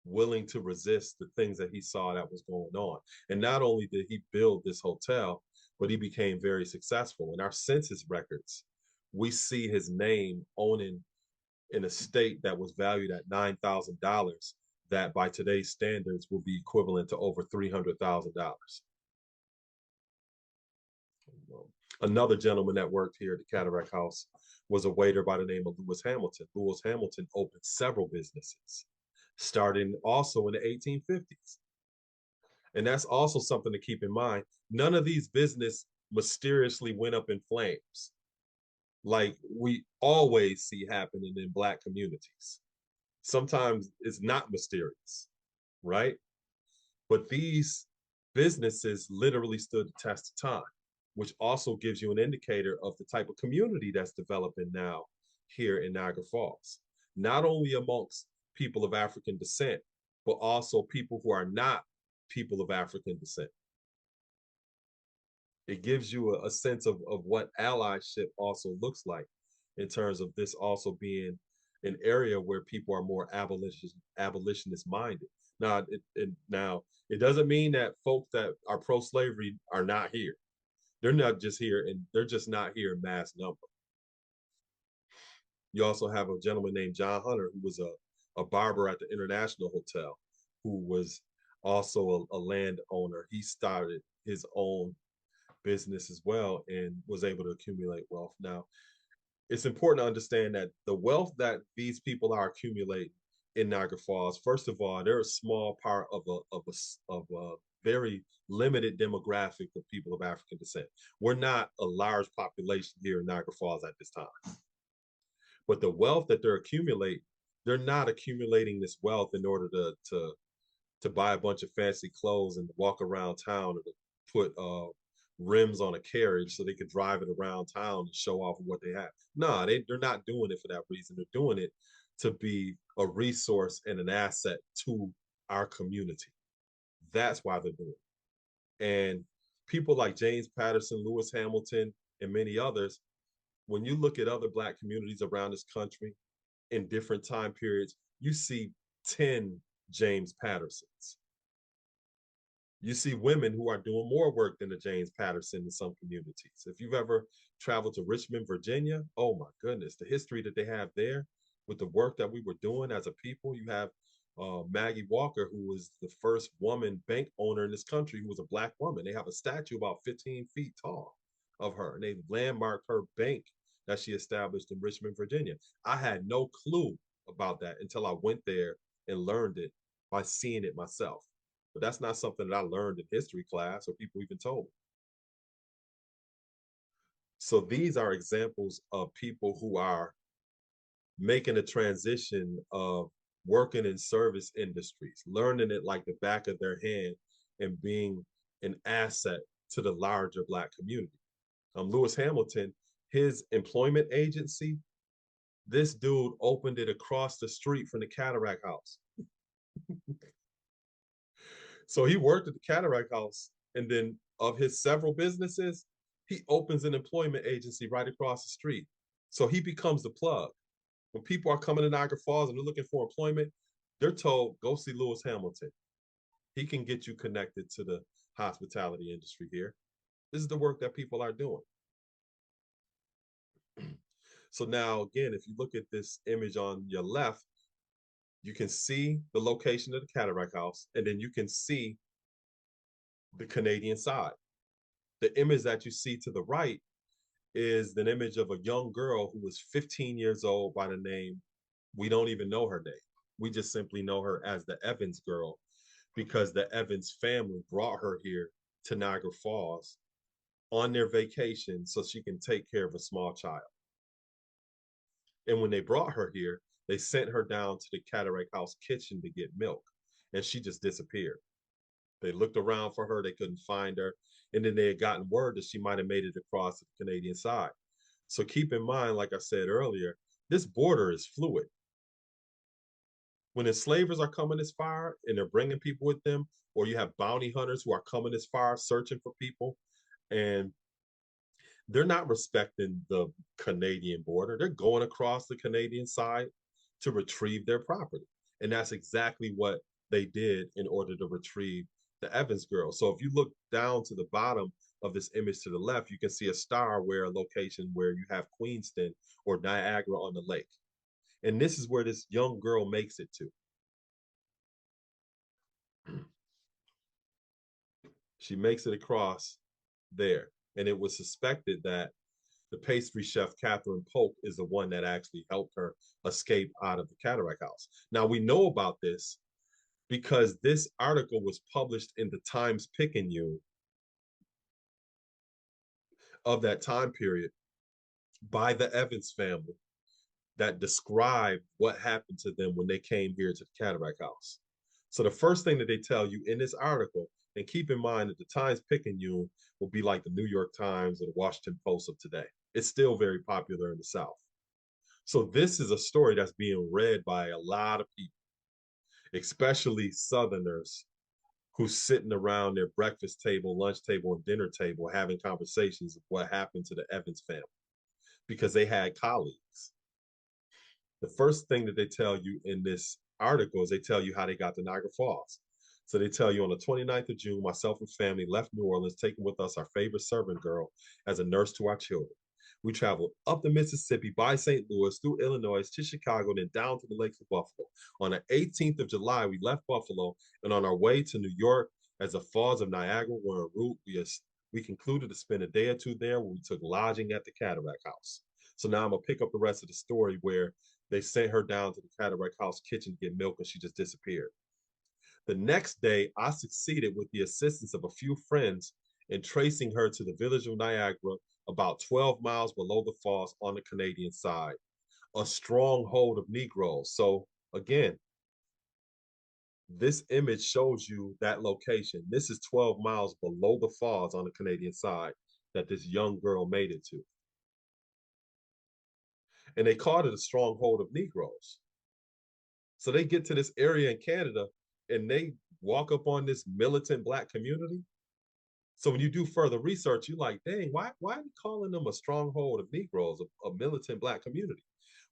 willing to resist the things that he saw that was going on. And not only did he build this hotel, but he became very successful. In our census records, we see his name owning an estate that was valued at $9,000, that by today's standards will be equivalent to over $300,000. Another gentleman that worked here at the Cataract House was a waiter by the name of Lewis Hamilton. Lewis Hamilton opened several businesses, starting also in the 1850s. And that's also something to keep in mind. None of these businesses mysteriously went up in flames, like we always see happening in Black communities. Sometimes it's not mysterious, right? But these businesses literally stood the test of time, which also gives you an indicator of the type of community that's developing now here in Niagara Falls. Not only amongst people of African descent, but also people who are not people of African descent. It gives you a sense of what allyship also looks like, in terms of this also being an area where people are more abolitionist minded. Now, it doesn't mean that folks that are pro-slavery are not here. They're not just here, and they're just not here in mass number. You also have a gentleman named John Hunter, who was a barber at the International Hotel, who was also a landowner. He started his own business as well and was able to accumulate wealth. Now, it's important to understand that the wealth that these people are accumulating in Niagara Falls, first of all, they're a small part of a very limited demographic of people of African descent. We're not a large population here in Niagara Falls at this time. But the wealth that they're accumulating, they're not accumulating this wealth in order to buy a bunch of fancy clothes and walk around town, or to put rims on a carriage so they could drive it around town and show off what they have. No, they're not doing it for that reason. They're doing it to be a resource and an asset to our community. That's why they're doing it. And people like James Patterson, Lewis Hamilton, and many others, when you look at other Black communities around this country in different time periods, you see 10 James Pattersons. You see women who are doing more work than the James Patterson in some communities. If you've ever traveled to Richmond, Virginia, oh my goodness, the history that they have there with the work that we were doing as a people. You have Maggie Walker, who was the first woman bank owner in this country, who was a Black woman. They have a statue about 15 feet tall of her, and they landmarked her bank that she established in Richmond, Virginia. I had no clue about that until I went there and learned it by seeing it myself. But that's not something that I learned in history class or people even told me. So these are examples of people who are making a transition of working in service industries, learning it like the back of their hand, and being an asset to the larger Black community. Lewis Hamilton, his employment agency, this dude opened it across the street from the Cataract House. So he worked at the Cataract House, and then of his several businesses, he opens an employment agency right across the street. So he becomes the plug. When people are coming to Niagara Falls and they're looking for employment, they're told, go see Lewis Hamilton. He can get you connected to the hospitality industry here. This is the work that people are doing. So now, again, if you look at this image on your left, you can see the location of the Cataract House, and then you can see the Canadian side. The image that you see to the right is an image of a young girl who was 15 years old by the name We don't even know her name. We just simply know her as the Evans girl because the Evans family brought her here to Niagara Falls on their vacation so she can take care of a small child. And when they brought her here, they sent her down to the Cataract House kitchen to get milk, and she just disappeared. They looked around for her, they couldn't find her, and then they had gotten word that she might have made it across to the Canadian side. So keep in mind, like I said earlier, this border is fluid. When enslavers are coming this far and they're bringing people with them, or you have bounty hunters who are coming this far searching for people, and they're not respecting the Canadian border. They're going across the Canadian side to retrieve their property. And that's exactly what they did in order to retrieve the Evans girl. So if you look down to the bottom of this image to the left, you can see a star where a location where you have Queenston or Niagara on the lake. And this is where this young girl makes it to. She makes it across there. And it was suspected that the pastry chef, Catherine Polk, is the one that actually helped her escape out of the Cataract House. Now, we know about this because this article was published in the Times-Picayune of that time period by the Evans family that described what happened to them when they came here to the Cataract House. So the first thing that they tell you in this article, and keep in mind that the Times-Picayune will be like the New York Times or the Washington Post of today. It's still very popular in the South. So this is a story that's being read by a lot of people, especially Southerners who's sitting around their breakfast table, lunch table, and dinner table having conversations of what happened to the Evans family because they had colleagues. The first thing that they tell you in this article is they tell you how they got to Niagara Falls. So they tell you on the 29th of June, myself and family left New Orleans, taking with us our favorite servant girl as a nurse to our children. We traveled up the Mississippi by St. Louis, through Illinois to Chicago, and then down to the lakes of Buffalo. On the 18th of July, we left Buffalo, and on our way to New York, as the Falls of Niagara were en route, we concluded to spend a day or two there where we took lodging at the Cataract House. So now I'm going to pick up the rest of the story where they sent her down to the Cataract House kitchen to get milk, and she just disappeared. The next day, I succeeded with the assistance of a few friends in tracing her to the village of Niagara, about 12 miles below the falls on the Canadian side, a stronghold of Negroes. So again, this image shows you that location. This is 12 miles below the falls on the Canadian side that this young girl made it to. And they called it a stronghold of Negroes. So they get to this area in Canada and they walk up on this militant Black community. So when you do further research, you're like, dang, why are you calling them a stronghold of Negroes, a militant Black community?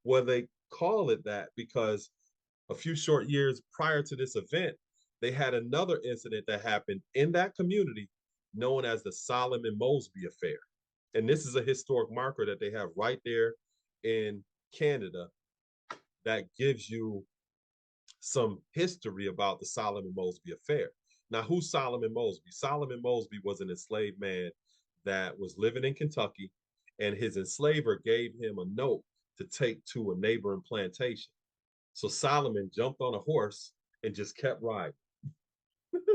Well, they call it that because a few short years prior to this event, they had another incident that happened in that community known as the Solomon Mosby affair. And this is a historic marker that they have right there in Canada that gives you some history about the Solomon Mosby affair. Now, who's Solomon Mosby? Solomon Mosby was an enslaved man that was living in Kentucky, and his enslaver gave him a note to take to a neighboring plantation. So Solomon jumped on a horse and just kept riding.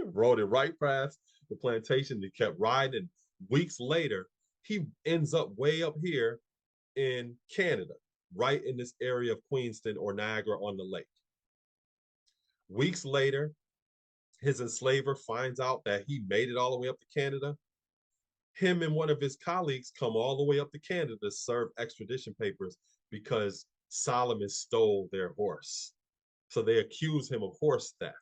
Rode it right past the plantation and kept riding. And weeks later, he ends up way up here in Canada, right in this area of Queenston or Niagara on the lake. Weeks later, his enslaver finds out that he made it all the way up to Canada. Him and one of his colleagues come all the way up to Canada to serve extradition papers because Solomon stole their horse. So they accuse him of horse theft.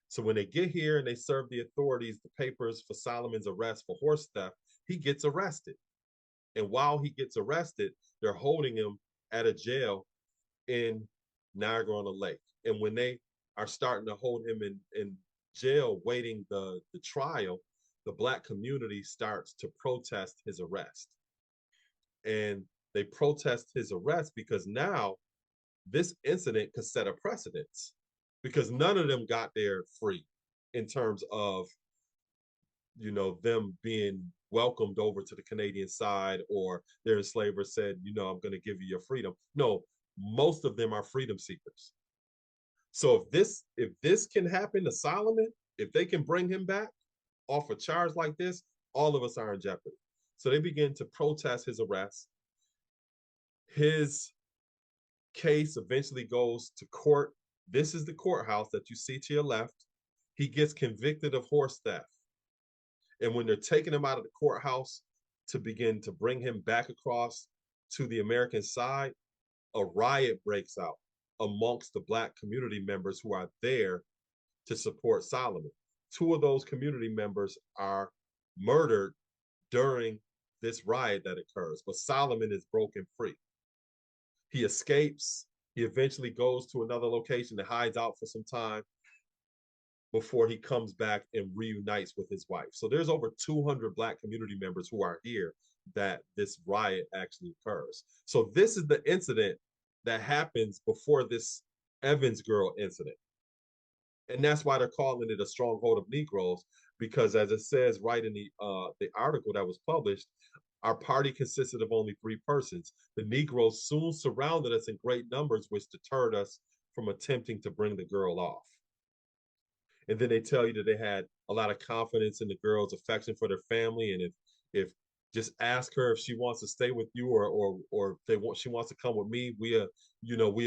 So when they get here and they serve the authorities the papers for Solomon's arrest for horse theft, he gets arrested. And while he gets arrested, they're holding him at a jail in Niagara on the Lake. And when they are starting to hold him in jail, waiting the trial, the Black community starts to protest his arrest. And they protest his arrest because now this incident could set a precedence because none of them got there free in terms of, you know, them being welcomed over to the Canadian side or their enslaver said, you know, I'm going to give you your freedom. No, most of them are freedom seekers. So if this can happen to Solomon, if they can bring him back off a charge like this, all of us are in jeopardy. So they begin to protest his arrest. His case eventually goes to court. This is the courthouse that you see to your left. He gets convicted of horse theft. And when they're taking him out of the courthouse to begin to bring him back across to the American side, a riot breaks out amongst the Black community members who are there to support Solomon. Two of those community members are murdered during this riot that occurs, but Solomon is broken free. He escapes. He eventually goes to another location and hides out for some time before he comes back and reunites with his wife. So there's over 200 Black community members who are here that this riot actually occurs. So this is the incident that happens before this Evans girl incident. And that's why they're calling it a stronghold of Negroes, because as it says right in the article that was published, our party consisted of only 3 persons. The Negroes soon surrounded us in great numbers, which deterred us from attempting to bring the girl off. And then they tell you that they had a lot of confidence in the girl's affection for their family, and if just ask her if she wants to stay with you, or if she wants to come with me, we'll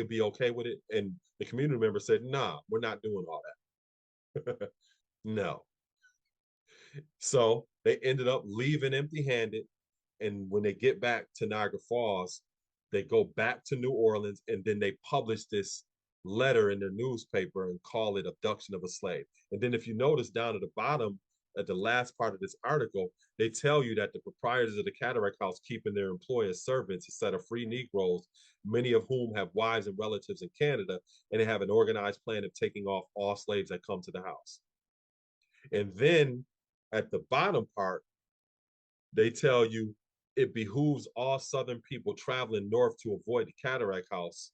be okay with it. And the community member said, "Nah, we're not doing all that." No. So they ended up leaving empty-handed. And when they get back to Niagara Falls, they go back to New Orleans, and then they publish this letter in their newspaper and call it abduction of a slave. And then if you notice down at the bottom, at the last part of this article, they tell you that the proprietors of the Cataract House keep in their employ as servants a set of free Negroes, many of whom have wives and relatives in Canada, and they have an organized plan of taking off all slaves that come to the house. And then at the bottom part, they tell you it behooves all Southern people traveling north to avoid the Cataract House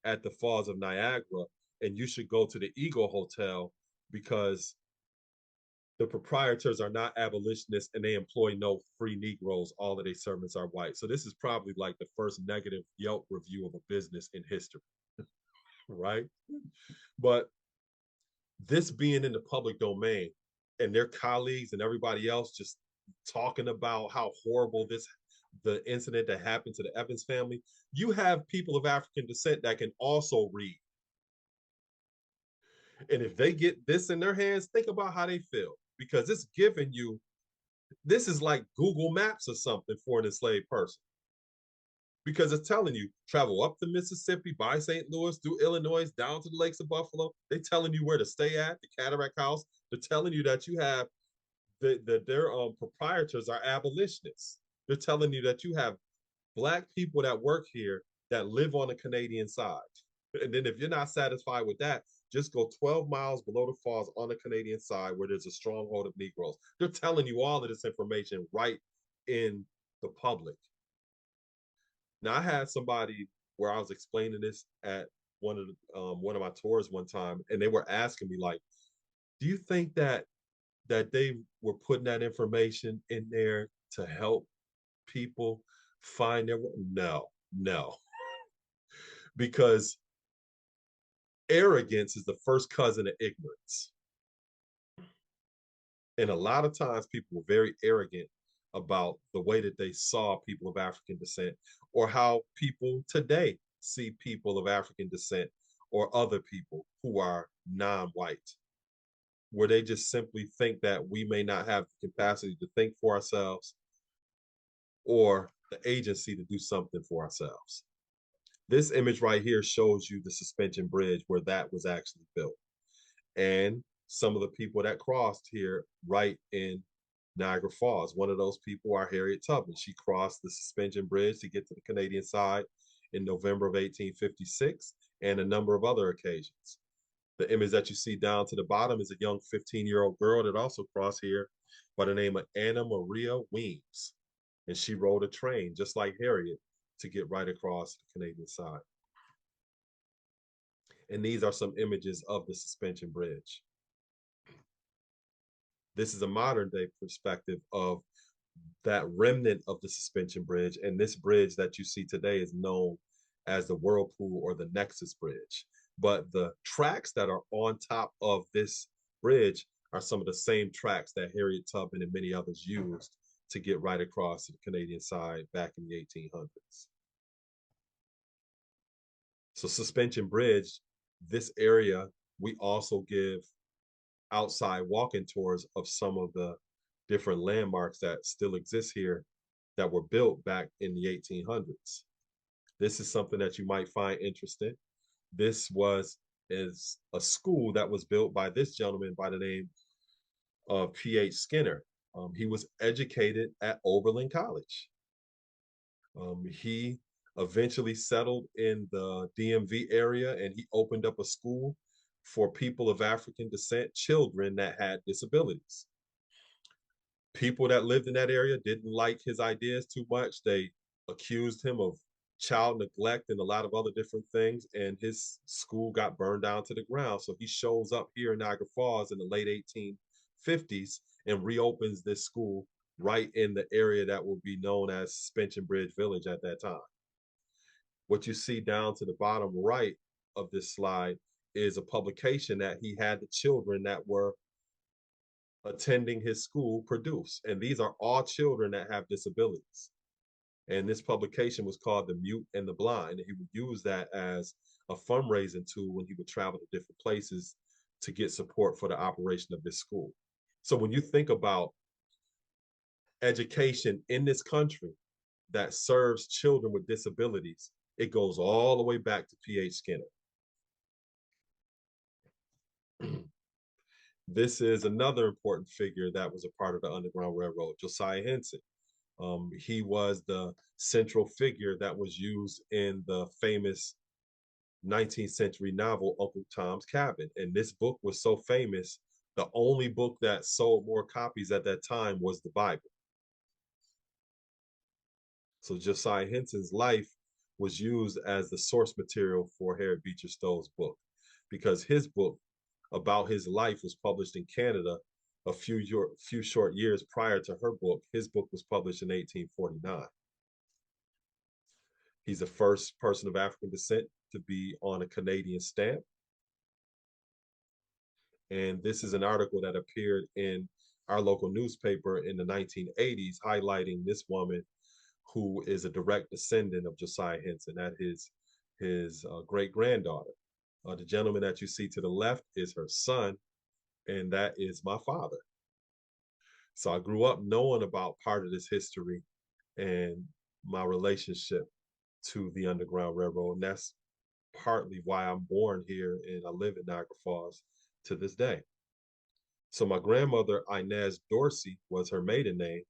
at the Falls of Niagara, and you should go to the Eagle Hotel because the proprietors are not abolitionists and they employ no free Negroes. All of their servants are white. So this is probably like the first negative Yelp review of a business in history, right? But this being in the public domain and their colleagues and everybody else just talking about how horrible the incident that happened to the Evans family, you have people of African descent that can also read. And if they get this in their hands, think about how they feel, because it's giving you, this is like Google Maps or something for an enslaved person. Because it's telling you, travel up the Mississippi, by St. Louis, through Illinois, down to the lakes of Buffalo. They're telling you where to stay at, the Cataract House. They're telling you that you have, their proprietors are abolitionists. They're telling you that you have Black people that work here that live on the Canadian side. And then if you're not satisfied with that, just go 12 miles below the falls on the Canadian side where there's a stronghold of Negroes. They're telling you all of this information right in the public. Now, I had somebody where I was explaining this at one of my tours one time, and they were asking me like, "Do you think that they were putting that information in there to help people find their way?" No, because arrogance is the first cousin of ignorance. And a lot of times people were very arrogant about the way that they saw people of African descent, or how people today see people of African descent or other people who are non-white, where they just simply think that we may not have the capacity to think for ourselves or the agency to do something for ourselves. This image right here shows you the suspension bridge where that was actually built. And some of the people that crossed here right in Niagara Falls. One of those people are Harriet Tubman. She crossed the suspension bridge to get to the Canadian side in November of 1856 and a number of other occasions. The image that you see down to the bottom is a young 15-year-old girl that also crossed here by the name of Anna Maria Weems. And she rode a train just like Harriet to get right across the Canadian side. And these are some images of the suspension bridge. This is a modern day perspective of that remnant of the suspension bridge. And this bridge that you see today is known as the Whirlpool or the Nexus Bridge. But the tracks that are on top of this bridge are some of the same tracks that Harriet Tubman and many others used to get right across to the Canadian side back in the 1800s. So Suspension Bridge, this area, we also give outside walking tours of some of the different landmarks that still exist here that were built back in the 1800s. This is something that you might find interesting. This is a school that was built by this gentleman by the name of P.H. Skinner. He was educated at Oberlin College. He eventually settled in the DMV area, and he opened up a school for people of African descent, children that had disabilities. People that lived in that area didn't like his ideas too much. They accused him of child neglect and a lot of other different things, and his school got burned down to the ground. So he shows up here in Niagara Falls in the late 1850s and reopens this school right in the area that will be known as Suspension Bridge Village at that time. What you see down to the bottom right of this slide is a publication that he had the children that were attending his school produce. And these are all children that have disabilities. And this publication was called The Mute and the Blind. And he would use that as a fundraising tool when he would travel to different places to get support for the operation of this school. So when you think about education in this country that serves children with disabilities, it goes all the way back to P.H. Skinner. This is another important figure that was a part of the Underground Railroad, Josiah Henson. He was the central figure that was used in the famous 19th century novel, Uncle Tom's Cabin. And this book was so famous, the only book that sold more copies at that time was the Bible. So Josiah Henson's life was used as the source material for Harriet Beecher Stowe's book, because his book about his life was published in Canada a few short years prior to her book. His book was published in 1849. He's the first person of African descent to be on a Canadian stamp. And this is an article that appeared in our local newspaper in the 1980s, highlighting this woman who is a direct descendant of Josiah Henson, that is his great-granddaughter. The gentleman that you see to the left is her son, and that is my father. So I grew up knowing about part of this history and my relationship to the Underground Railroad. And that's partly why I'm born here and I live in Niagara Falls to this day. So my grandmother, Inez Dorsey, was her maiden name.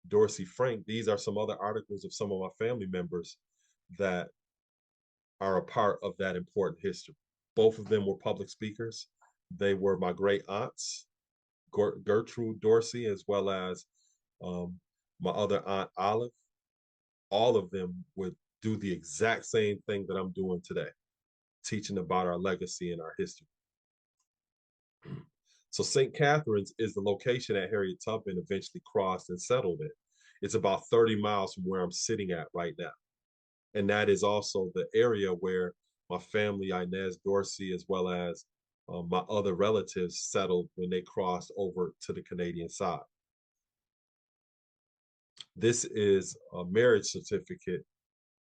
Dorsey Frank. These are some other articles of some of my family members that are a part of that important history. Both of them were public speakers. They were my great aunts, Gertrude Dorsey, as well as my other aunt, Olive. All of them would do the exact same thing that I'm doing today, teaching about our legacy and our history. So St. Catharines is the location that Harriet Tubman eventually crossed and settled in. It's about 30 miles from where I'm sitting at right now. And that is also the area where my family, Inez Dorsey, as well as my other relatives settled when they crossed over to the Canadian side. This is a marriage certificate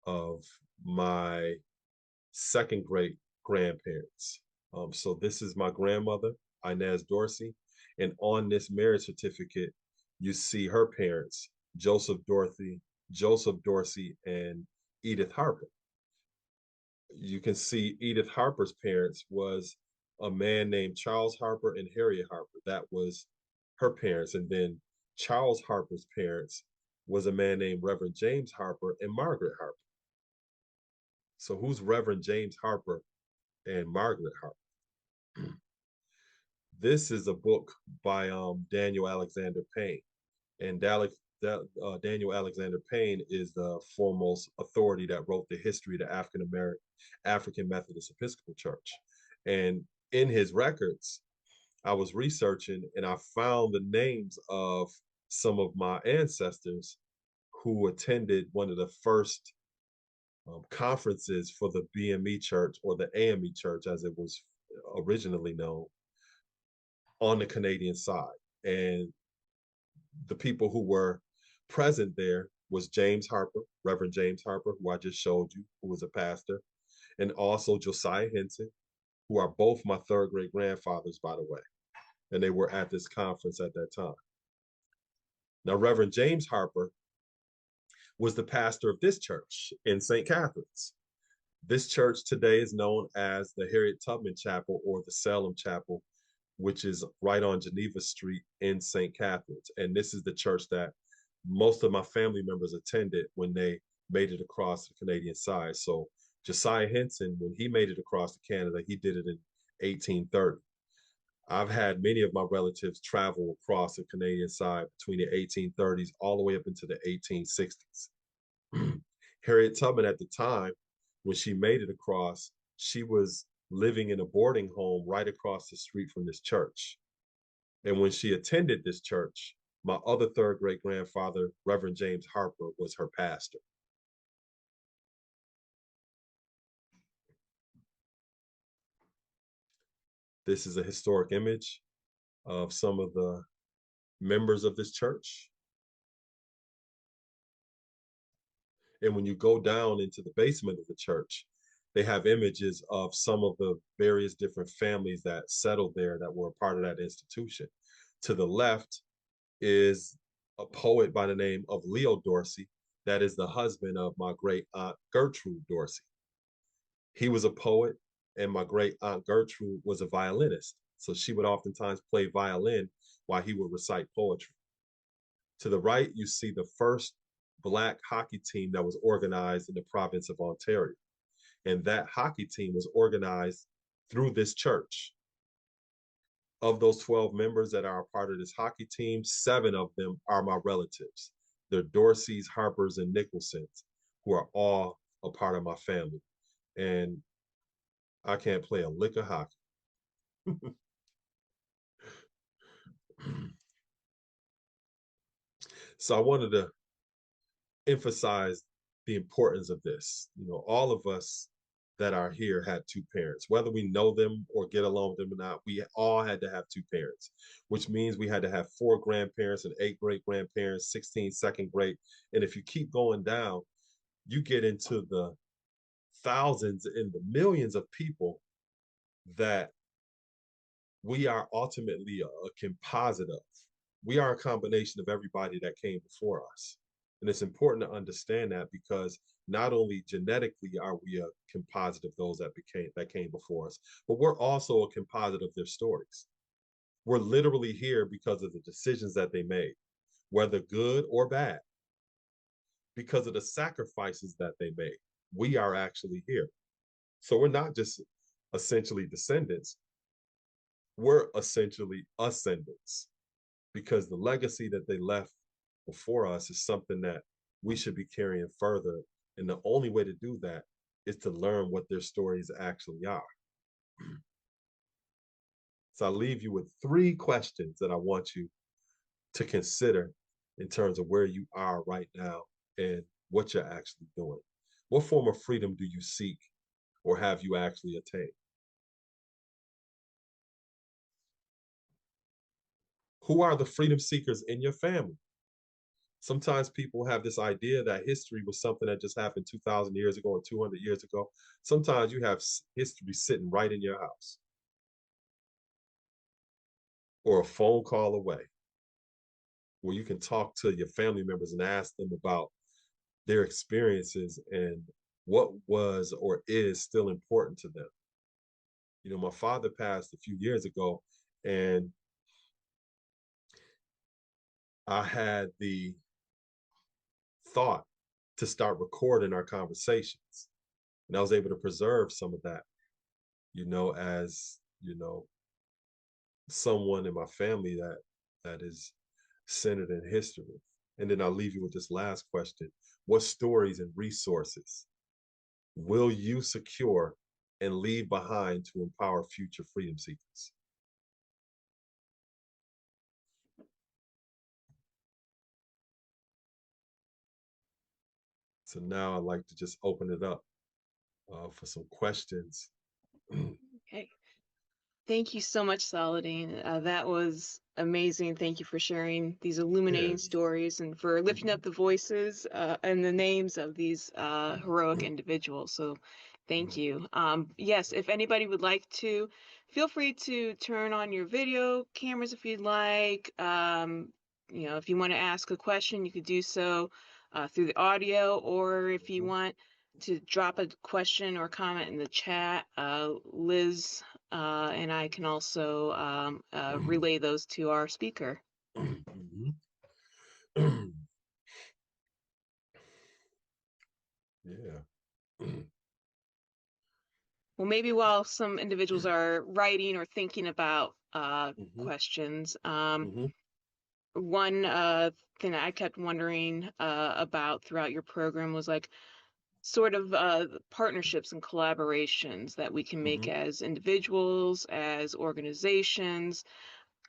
of my second great grandparents. So this is my grandmother, Inez Dorsey, and on this marriage certificate, you see her parents, Joseph Dorsey, and Edith Harper. You can see Edith Harper's parents was a man named Charles Harper and Harriet Harper. That was her parents. And then Charles Harper's parents was a man named Reverend James Harper and Margaret Harper. So who's Reverend James Harper and Margaret Harper? This is a book by Daniel Alexander Payne. And Daniel Alexander Payne is the foremost authority that wrote the history of the African Methodist Episcopal Church. And in his records, I was researching and I found the names of some of my ancestors who attended one of the first conferences for the BME Church, or the AME Church as it was originally known, on the Canadian side. And the people who were present there was James Harper, Reverend James Harper, who I just showed you, who was a pastor, and also Josiah Henson, who are both my third great grandfathers, by the way. And they were at this conference at that time. Now, Reverend James Harper was the pastor of this church in St. Catherine's. This church today is known as the Harriet Tubman Chapel, or the Salem Chapel, which is right on Geneva Street in St. Catherine's. And this is the church that most of my family members attended when they made it across the Canadian side. So Josiah Henson, when he made it across to Canada, he did it in 1830. I've had many of my relatives travel across the Canadian side between the 1830s all the way up into the 1860s. Harriet Tubman, at the time, when she made it across, she was living in a boarding home right across the street from this church. And when she attended this church, my other third great grandfather, Reverend James Harper, was her pastor. This is a historic image of some of the members of this church. And when you go down into the basement of the church, they have images of some of the various different families that settled there that were a part of that institution. To the left is a poet by the name of Leo Dorsey, that is the husband of my great aunt Gertrude Dorsey. He was a poet, and my great aunt Gertrude was a violinist. So she would oftentimes play violin while he would recite poetry. To the right, you see the first Black hockey team that was organized in the province of Ontario. And that hockey team was organized through this church. Of those 12 members that are a part of this hockey team, 7 of them are my relatives. They're Dorseys, Harpers, and Nicholsons, who are all a part of my family. And I can't play a lick of hockey. So I wanted to emphasize the importance of this. You know, all of us that are here had 2 parents. Whether we know them or get along with them or not, we all had to have 2 parents, which means we had to have 4 grandparents and 8 great-grandparents, 16 second great. And if you keep going down, you get into the thousands and the millions of people that we are ultimately a composite of. We are a combination of everybody that came before us. And it's important to understand that, because not only genetically are we a composite of those that came before us, but we're also a composite of their stories. We're literally here because of the decisions that they made, whether good or bad, because of the sacrifices that they made. We are actually here. So we're not just essentially descendants, we're essentially ascendants, because the legacy that they left before us is something that we should be carrying further. And the only way to do that is to learn what their stories actually are. So I leave you with 3 questions that I want you to consider in terms of where you are right now and what you're actually doing. What form of freedom do you seek, or have you actually attained? Who are the freedom seekers in your family? Sometimes people have this idea that history was something that just happened 2,000 years ago or 200 years ago. Sometimes you have history sitting right in your house, or a phone call away, where you can talk to your family members and ask them about their experiences and what was or is still important to them. You know, my father passed a few years ago, and I had the thought to start recording our conversations. And I was able to preserve some of that, as, someone in my family that is centered in history. And then I'll leave you with this last question. What stories and resources will you secure and leave behind to empower future freedom seekers? So now I'd like to just open it up for some questions. Okay. Thank you so much, Saladin. That was amazing. Thank you for sharing these illuminating Yeah. stories and for lifting up the voices and the names of these heroic individuals. So thank you. Yes, if anybody would like to, feel free to turn on your video cameras if you'd like. If you want to ask a question, you could do so through the audio, or if you want to drop a question or comment in the chat, Liz and I can also relay those to our speaker. Yeah. Well, maybe while some individuals are writing or thinking about questions, one thing that I kept wondering about throughout your program was like sort of partnerships and collaborations that we can make as individuals, as organizations.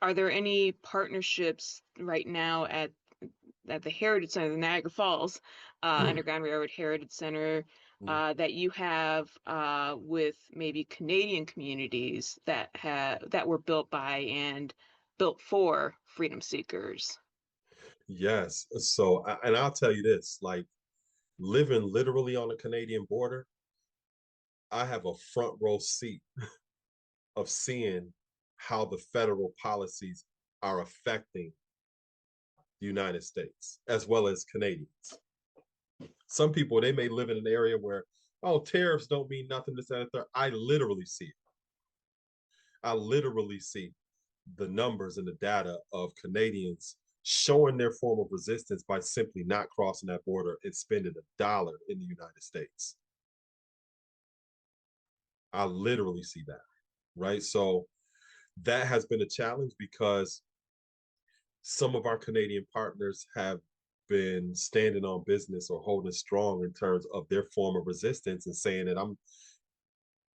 Are there any partnerships right now at the Heritage Center, the Niagara Falls Underground Railroad Heritage Center, that you have with maybe Canadian communities that were built by and built for freedom seekers? Yes. So, and I'll tell you this, like living literally on the Canadian border, I have a front row seat of seeing how the federal policies are affecting the United States as well as Canadians. Some people, they may live in an area where, oh, tariffs don't mean nothing, this, that, and third. I literally see it. I literally see the numbers and the data of Canadians showing their form of resistance by simply not crossing that border and spending $1 in the United States. I literally see that, right? So that has been a challenge because some of our Canadian partners have been standing on business or holding strong in terms of their form of resistance and saying that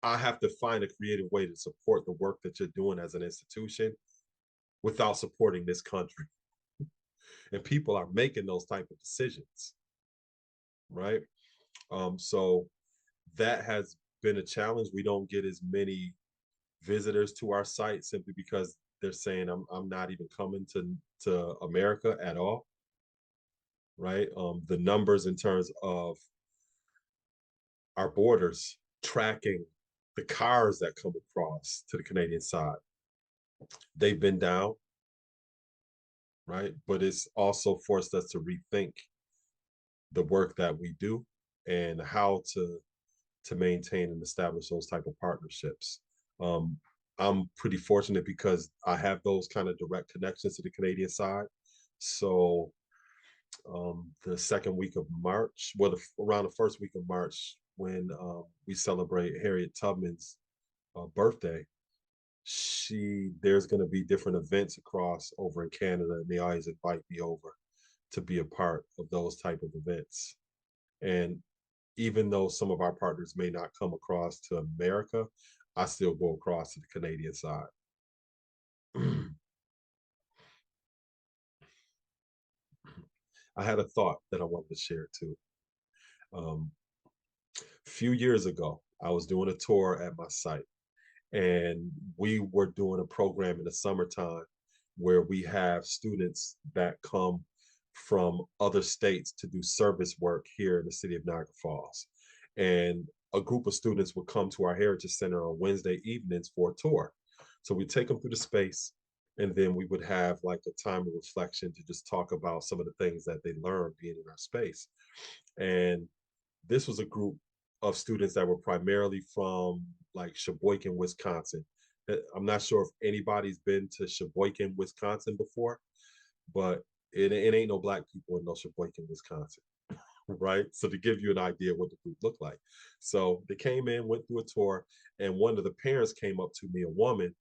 I have to find a creative way to support the work that you're doing as an institution without supporting this country. And people are making those type of decisions, right? So that has been a challenge. We don't get as many visitors to our site simply because they're saying I'm not even coming to America at all, right? The numbers in terms of our borders tracking the cars that come across to the Canadian side, they've been down, right? But it's also forced us to rethink the work that we do and how to maintain and establish those type of partnerships. I'm pretty fortunate because I have those kind of direct connections to the Canadian side. So the second week of March, well, around the first week of March, when we celebrate Harriet Tubman's birthday, there's going to be different events across over in Canada, and they always invite me over to be a part of those type of events. And even though some of our partners may not come across to America, I still go across to the Canadian side. I had a thought that I wanted to share too. A few years ago, I was doing a tour at my site, and we were doing a program in the summertime where we have students that come from other states to do service work here in the city of Niagara Falls. And a group of students would come to our Heritage Center on Wednesday evenings for a tour. So we take them through the space, and then we would have like a time of reflection to just talk about some of the things that they learned being in our space. And this was a group of students that were primarily from like Sheboygan, Wisconsin. I'm not sure if anybody's been to Sheboygan, Wisconsin before, but it ain't no black people in no Sheboygan, Wisconsin, right? So to give you an idea what the group looked like. So they came in, went through a tour, and one of the parents came up to me, a woman,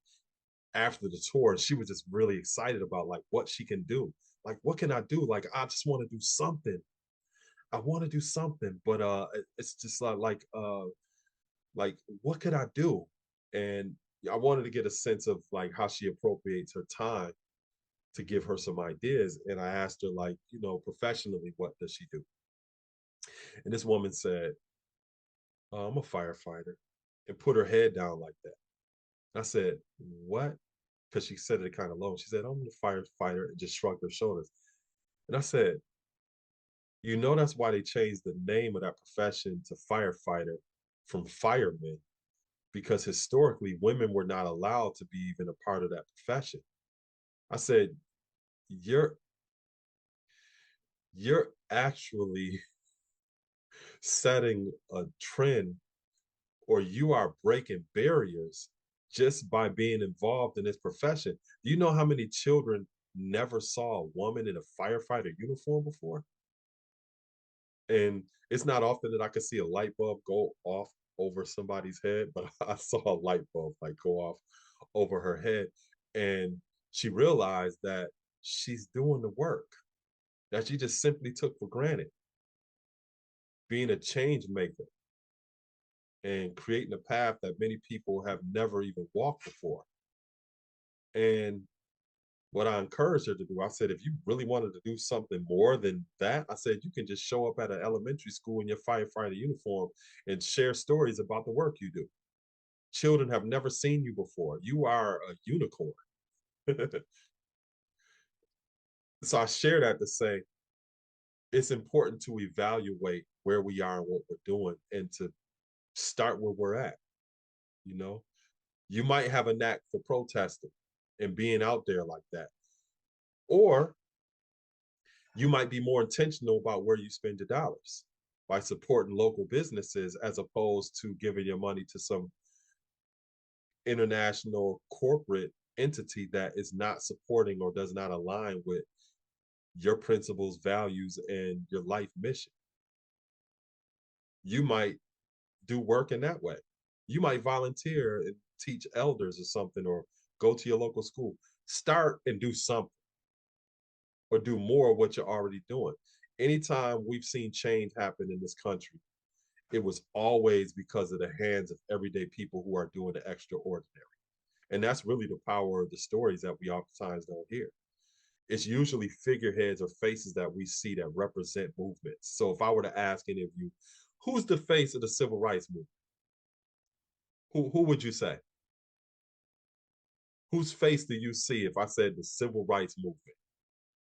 after the tour. She was just really excited about like what she can do. Like, what can I do? Like, I just want to do something. I want to do something, but it's just like what could I do? And I wanted to get a sense of like how she appropriates her time to give her some ideas. And I asked her, like, professionally, what does she do? And this woman said, I'm a firefighter, and put her head down like that. I said, what? Because she said it kind of low. She said, I'm a firefighter, and just shrugged her shoulders. And I said, you know, that's why they changed the name of that profession to firefighter from fireman, because historically women were not allowed to be even a part of that profession. I said, you're you're actually setting a trend, or you are breaking barriers just by being involved in this profession. Do you know how many children never saw a woman in a firefighter uniform before? And it's not often that I could see a light bulb go off over somebody's head, but I saw a light bulb like go off over her head. And she realized that she's doing the work that she just simply took for granted, being a change maker and creating a path that many people have never even walked before. And what I encouraged her to do, I said, if you really wanted to do something more than that, I said, you can just show up at an elementary school in your firefighter uniform and share stories about the work you do. Children have never seen you before. You are a unicorn. So I share that to say it's important to evaluate where we are and what we're doing and to start where we're at. You know, you might have a knack for protesting and being out there like that. Or you might be more intentional about where you spend your dollars by supporting local businesses as opposed to giving your money to some international corporate entity that is not supporting or does not align with your principles, values, and your life mission. You might do work in that way. You might volunteer and teach elders or something, or go to your local school. Start and do something, or do more of what you're already doing. Anytime we've seen change happen in this country, it was always because of the hands of everyday people who are doing the extraordinary. And that's really the power of the stories that we oftentimes don't hear. It's usually figureheads or faces that we see that represent movements. So if I were to ask any of you, who's the face of the civil rights movement? Who would you say? Whose face do you see if I said the civil rights movement?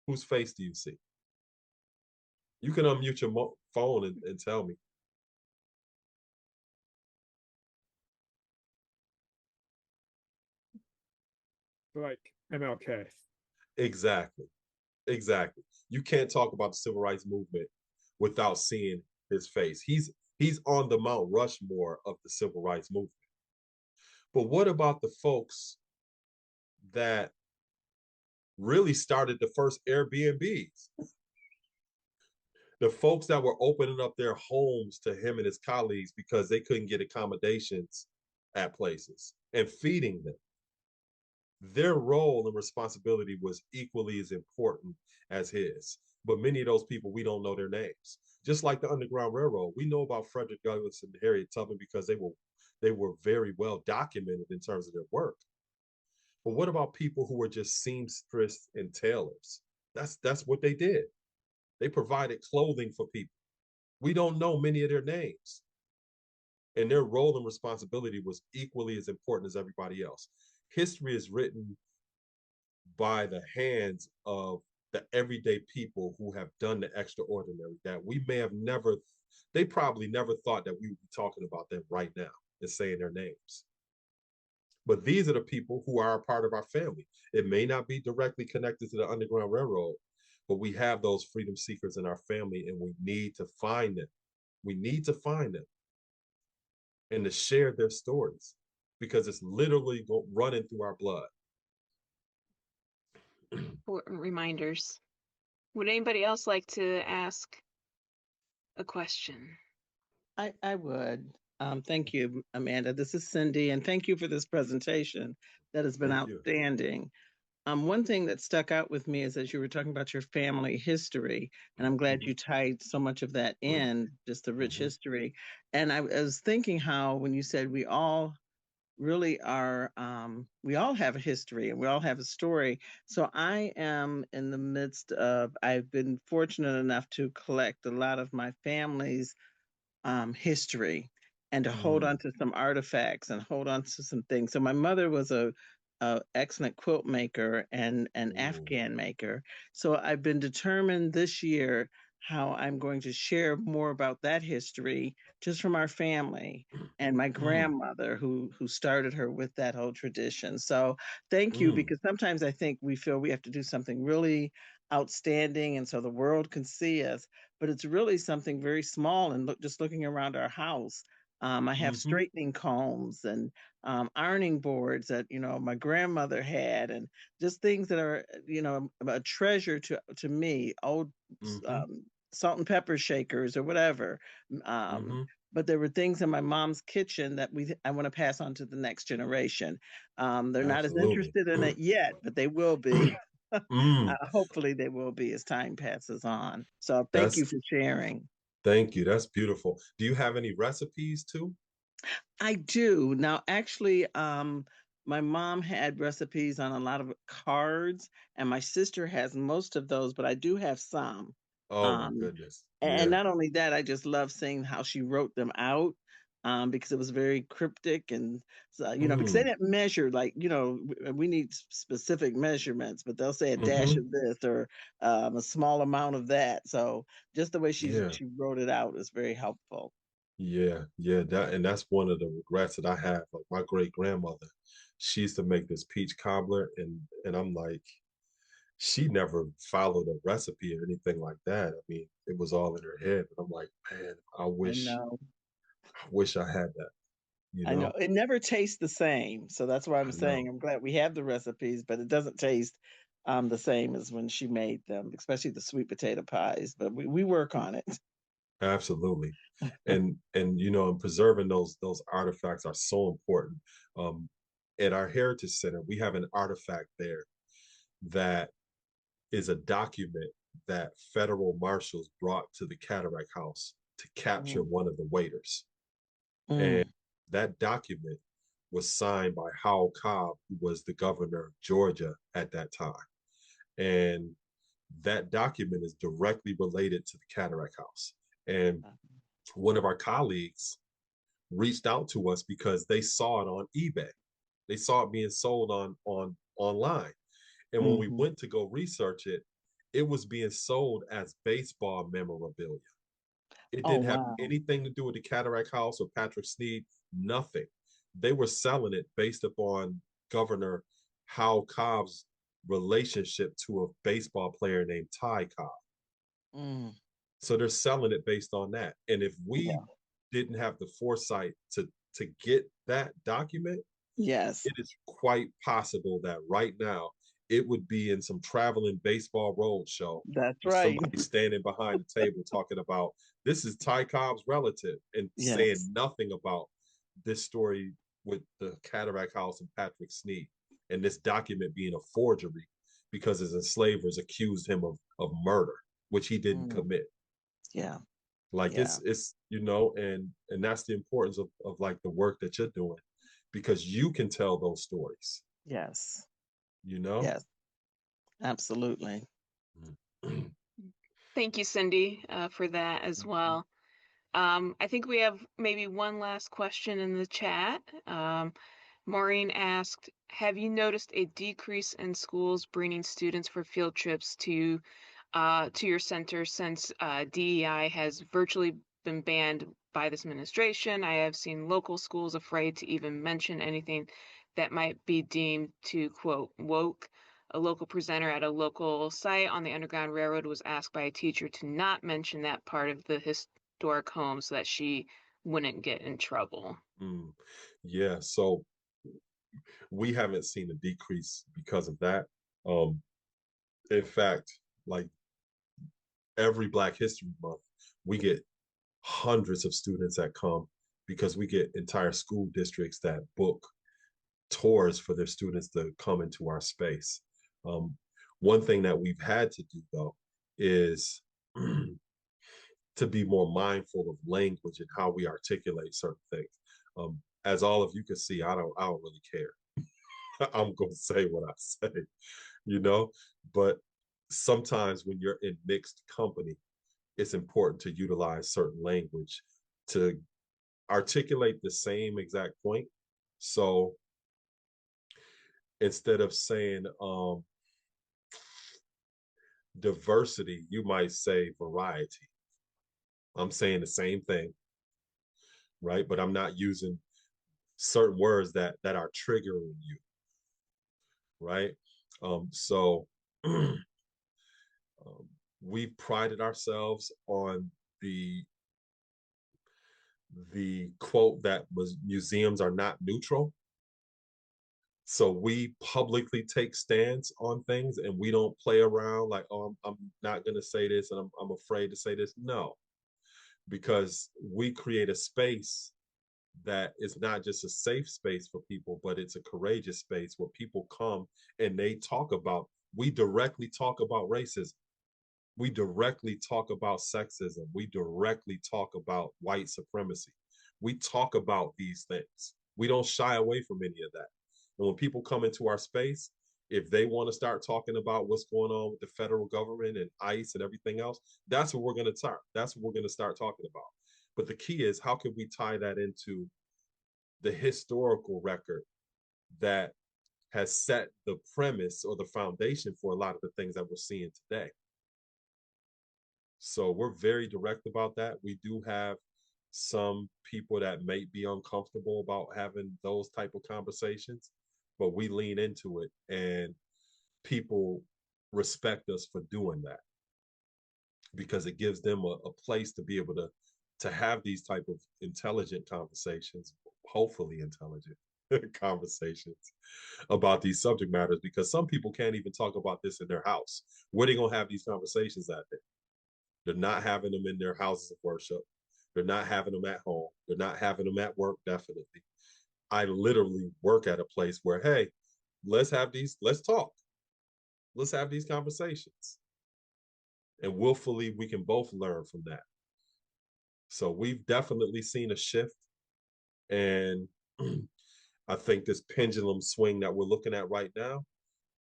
Whose face do you see? You can unmute your phone and tell me. Like MLK. Exactly. Exactly. You can't talk about the civil rights movement without seeing his face. He's on the Mount Rushmore of the civil rights movement. But what about the folks that really started the first Airbnbs? The folks that were opening up their homes to him and his colleagues because they couldn't get accommodations at places and feeding them. Their role and responsibility was equally as important as his. But many of those people, we don't know their names. Just like the Underground Railroad, we know about Frederick Douglass and Harriet Tubman because they were very well documented in terms of their work. But what about people who were just seamstress and tailors? That's what they did. They provided clothing for people. We don't know many of their names. And their role and responsibility was equally as important as everybody else. History is written by the hands of the everyday people who have done the extraordinary that we may have never, they probably never thought that we would be talking about them right now and saying their names. But these are the people who are a part of our family. It may not be directly connected to the Underground Railroad, but we have those freedom seekers in our family and we need to find them. We need to find them and to share their stories because it's literally running through our blood. Important reminders. Would anybody else like to ask a question? I would. Thank you, Amanda. This is Cindy, and thank you for this presentation that has been outstanding. One thing that stuck out with me is as you were talking about your family history, and I'm glad you tied so much of that in, just the rich history. And I was thinking how when you said we all really are, we all have a history and we all have a story. So I am in the midst of, I've been fortunate enough to collect a lot of my family's history and to hold on Mm, to some artifacts and hold on to some things. So my mother was a excellent quilt maker and an ooh, Afghan maker. So I've been determined this year how I'm going to share more about that history just from our family and my mm, grandmother who started her with that whole tradition. So thank you, mm, because sometimes I think we feel we have to do something really outstanding and so the world can see us, but it's really something very small. And just looking around our house, I have mm-hmm, straightening combs and ironing boards that my grandmother had, and just things that are a treasure to me. Old mm-hmm, um, salt and pepper shakers or whatever. Um, mm-hmm. but there were things in my mom's kitchen that I want to pass on to the next generation. They're not as Absolutely. interested in it yet, but they will be. Mm, Hopefully, they will be as time passes on. So, thank you that's for sharing. thank you. That's beautiful. Do you have any recipes too? I do. Now, actually, my mom had recipes on a lot of cards, and my sister has most of those, but I do have some. Oh my Um, goodness. and Yeah. not only that, I just love seeing how she wrote them out, because it was very cryptic and so, because they Mm, didn't measure like, we need specific measurements, but they'll say a dash mm-hmm. of this or a small amount of that. So just the way Yeah. she wrote it out is very helpful. Yeah. Yeah. That's one of the regrets that I have. Like my great grandmother, she used to make this peach cobbler, and I'm like, she never followed a recipe or anything like that. I mean, it was all in her head. But I'm like, man, I know. I wish I had that, you I know know? it never tastes the same. So that's why I'm I saying know. I'm glad we have the recipes, but it doesn't taste the same as when she made them, especially the sweet potato pies. But we work on it. Absolutely. And preserving those artifacts are so important. Um, at our Heritage Center, we have an artifact there that is a document that federal marshals brought to the Cataract House to capture Mm, one of the waiters. And mm, that document was signed by Howell Cobb, who was the governor of Georgia at that time. And that document is directly related to the Cataract House. And one of our colleagues reached out to us because they saw it on eBay. They saw it being sold on online. And when we mhm. went to go research it, it was being sold as baseball memorabilia. It Oh didn't have wow. anything to do with the Cataract House or Patrick Sneed, nothing. They were selling it based upon Governor Howell Cobb's relationship to a baseball player named Ty Cobb. Mm, So they're selling it based on that. And if we yeah. didn't have the foresight to get that document, Yes. it is quite possible that right now it would be in some traveling baseball road show That's with right. somebody standing behind the table talking about this is Ty Cobb's relative and saying Yes. nothing about this story with the Cataract House and Patrick Sneed and this document being a forgery because his enslavers accused him of murder, which he didn't Mm, commit. yeah. Like Yeah. it's and that's the importance of like the work that you're doing because you can tell those stories, Yes. you know. Yes. Absolutely. Thank you, Cindy, for that as well. I think we have maybe one last question in the chat. Maureen asked, have you noticed a decrease in schools bringing students for field trips to your center since DEI has virtually been banned by this administration? I have seen local schools afraid to even mention anything that might be deemed to quote woke. A local presenter at a local site on the Underground Railroad was asked by a teacher to not mention that part of the historic home so that she wouldn't get in trouble. Mm. Yeah, so we haven't seen a decrease because of that. Um, in fact, like every Black History Month, we get hundreds of students that come because we get entire school districts that book tours for their students to come into our space. Um, one thing that we've had to do though is to be more mindful of language and how we articulate certain things. as all of you can see, I don't really care. I'm gonna say what I say, you know. But sometimes when you're in mixed company, it's important to utilize certain language to articulate the same exact point. So instead of saying diversity, you might say variety. I'm saying the same thing, right? But I'm not using certain words that are triggering you, right? So we've prided ourselves on the quote that was museums are not neutral. So we publicly take stands on things and we don't play around like, oh, I'm not going to say this and I'm afraid to say this. No, because we create a space that is not just a safe space for people, but it's a courageous space where people come and they talk about, we directly talk about racism. We directly talk about sexism. We directly talk about white supremacy. We talk about these things. We don't shy away from any of that. And when people come into our space, if they want to start talking about what's going on with the federal government and ICE and everything else, that's what we're going to start. That's what we're going to start talking about. But the key is, how can we tie that into the historical record that has set the premise or the foundation for a lot of the things that we're seeing today? So we're very direct about that. We do have some people that may be uncomfortable about having those type of conversations, but we lean into it and people respect us for doing that because it gives them a place to be able to have these type of intelligent conversations, hopefully intelligent conversations about these subject matters, because some people can't even talk about this in their house. Where are they gonna have these conversations at there? They're not having them in their houses of worship. They're not having them at home. They're not having them at work, definitely. I literally work at a place where, hey, let's talk. Let's have these conversations. And willfully, we can both learn from that. So we've definitely seen a shift. And I think this pendulum swing that we're looking at right now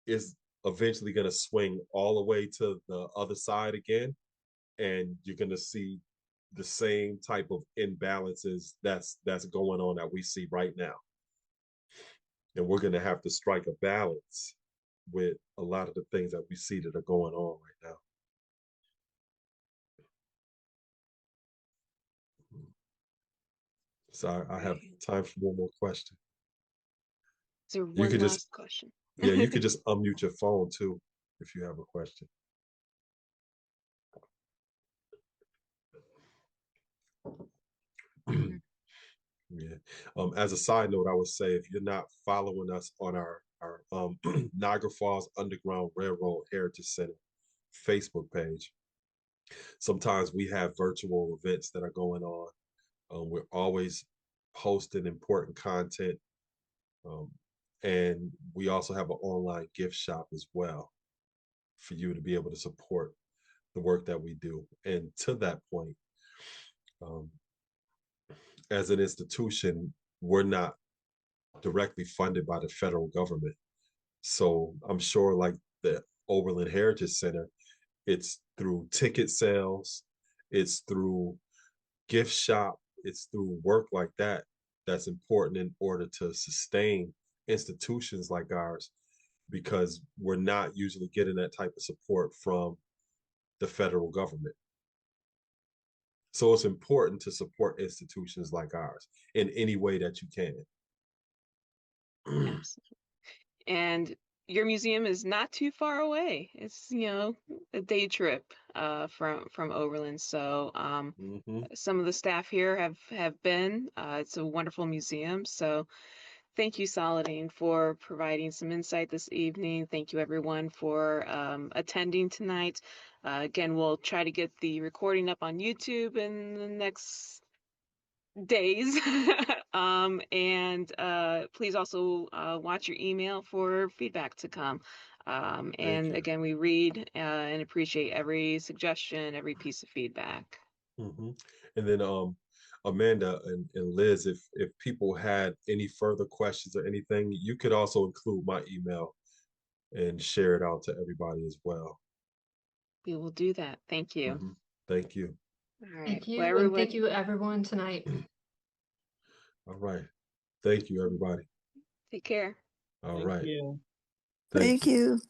is eventually going to swing all the way to the other side again. And you're going to see the same type of imbalances that's going on that we see right now. And we're going to have to strike a balance with a lot of the things that we see that are going on right now. So I have time for one more question. Is there one last question? Yeah, you could just unmute your phone too if you have a question. Yeah. As a side note, I would say if you're not following us on our Niagara Falls Underground Railroad Heritage Center Facebook page, sometimes we have virtual events that are going on. We're always posting important content. And we also have an online gift shop as well for you to be able to support the work that we do. And to that point, as an institution, we're not directly funded by the federal government. So I'm sure like the Oberlin Heritage Center, it's through ticket sales, it's through gift shop, it's through work like that that's important in order to sustain institutions like ours, because we're not usually getting that type of support from the federal government. So it's important to support institutions like ours in any way that you can. Absolutely. And your museum is not too far away. It's, a day trip from Oberlin. So some of the staff here have been. It's a wonderful museum. So thank you, Saladin, for providing some insight this evening. Thank you, everyone, for attending tonight. Again, we'll try to get the recording up on YouTube in the next days. And please also watch your email for feedback to come. And again, we read and appreciate every suggestion, every piece of feedback. And then Amanda and Liz, if people had any further questions or anything, you could also include my email and share it out to everybody as well. We will do that. Thank you. Thank you. All right. Thank you, Well, and everyone, thank you everyone tonight. All right. Thank you, everybody. take care. All Thank right. you. Thank Thank you.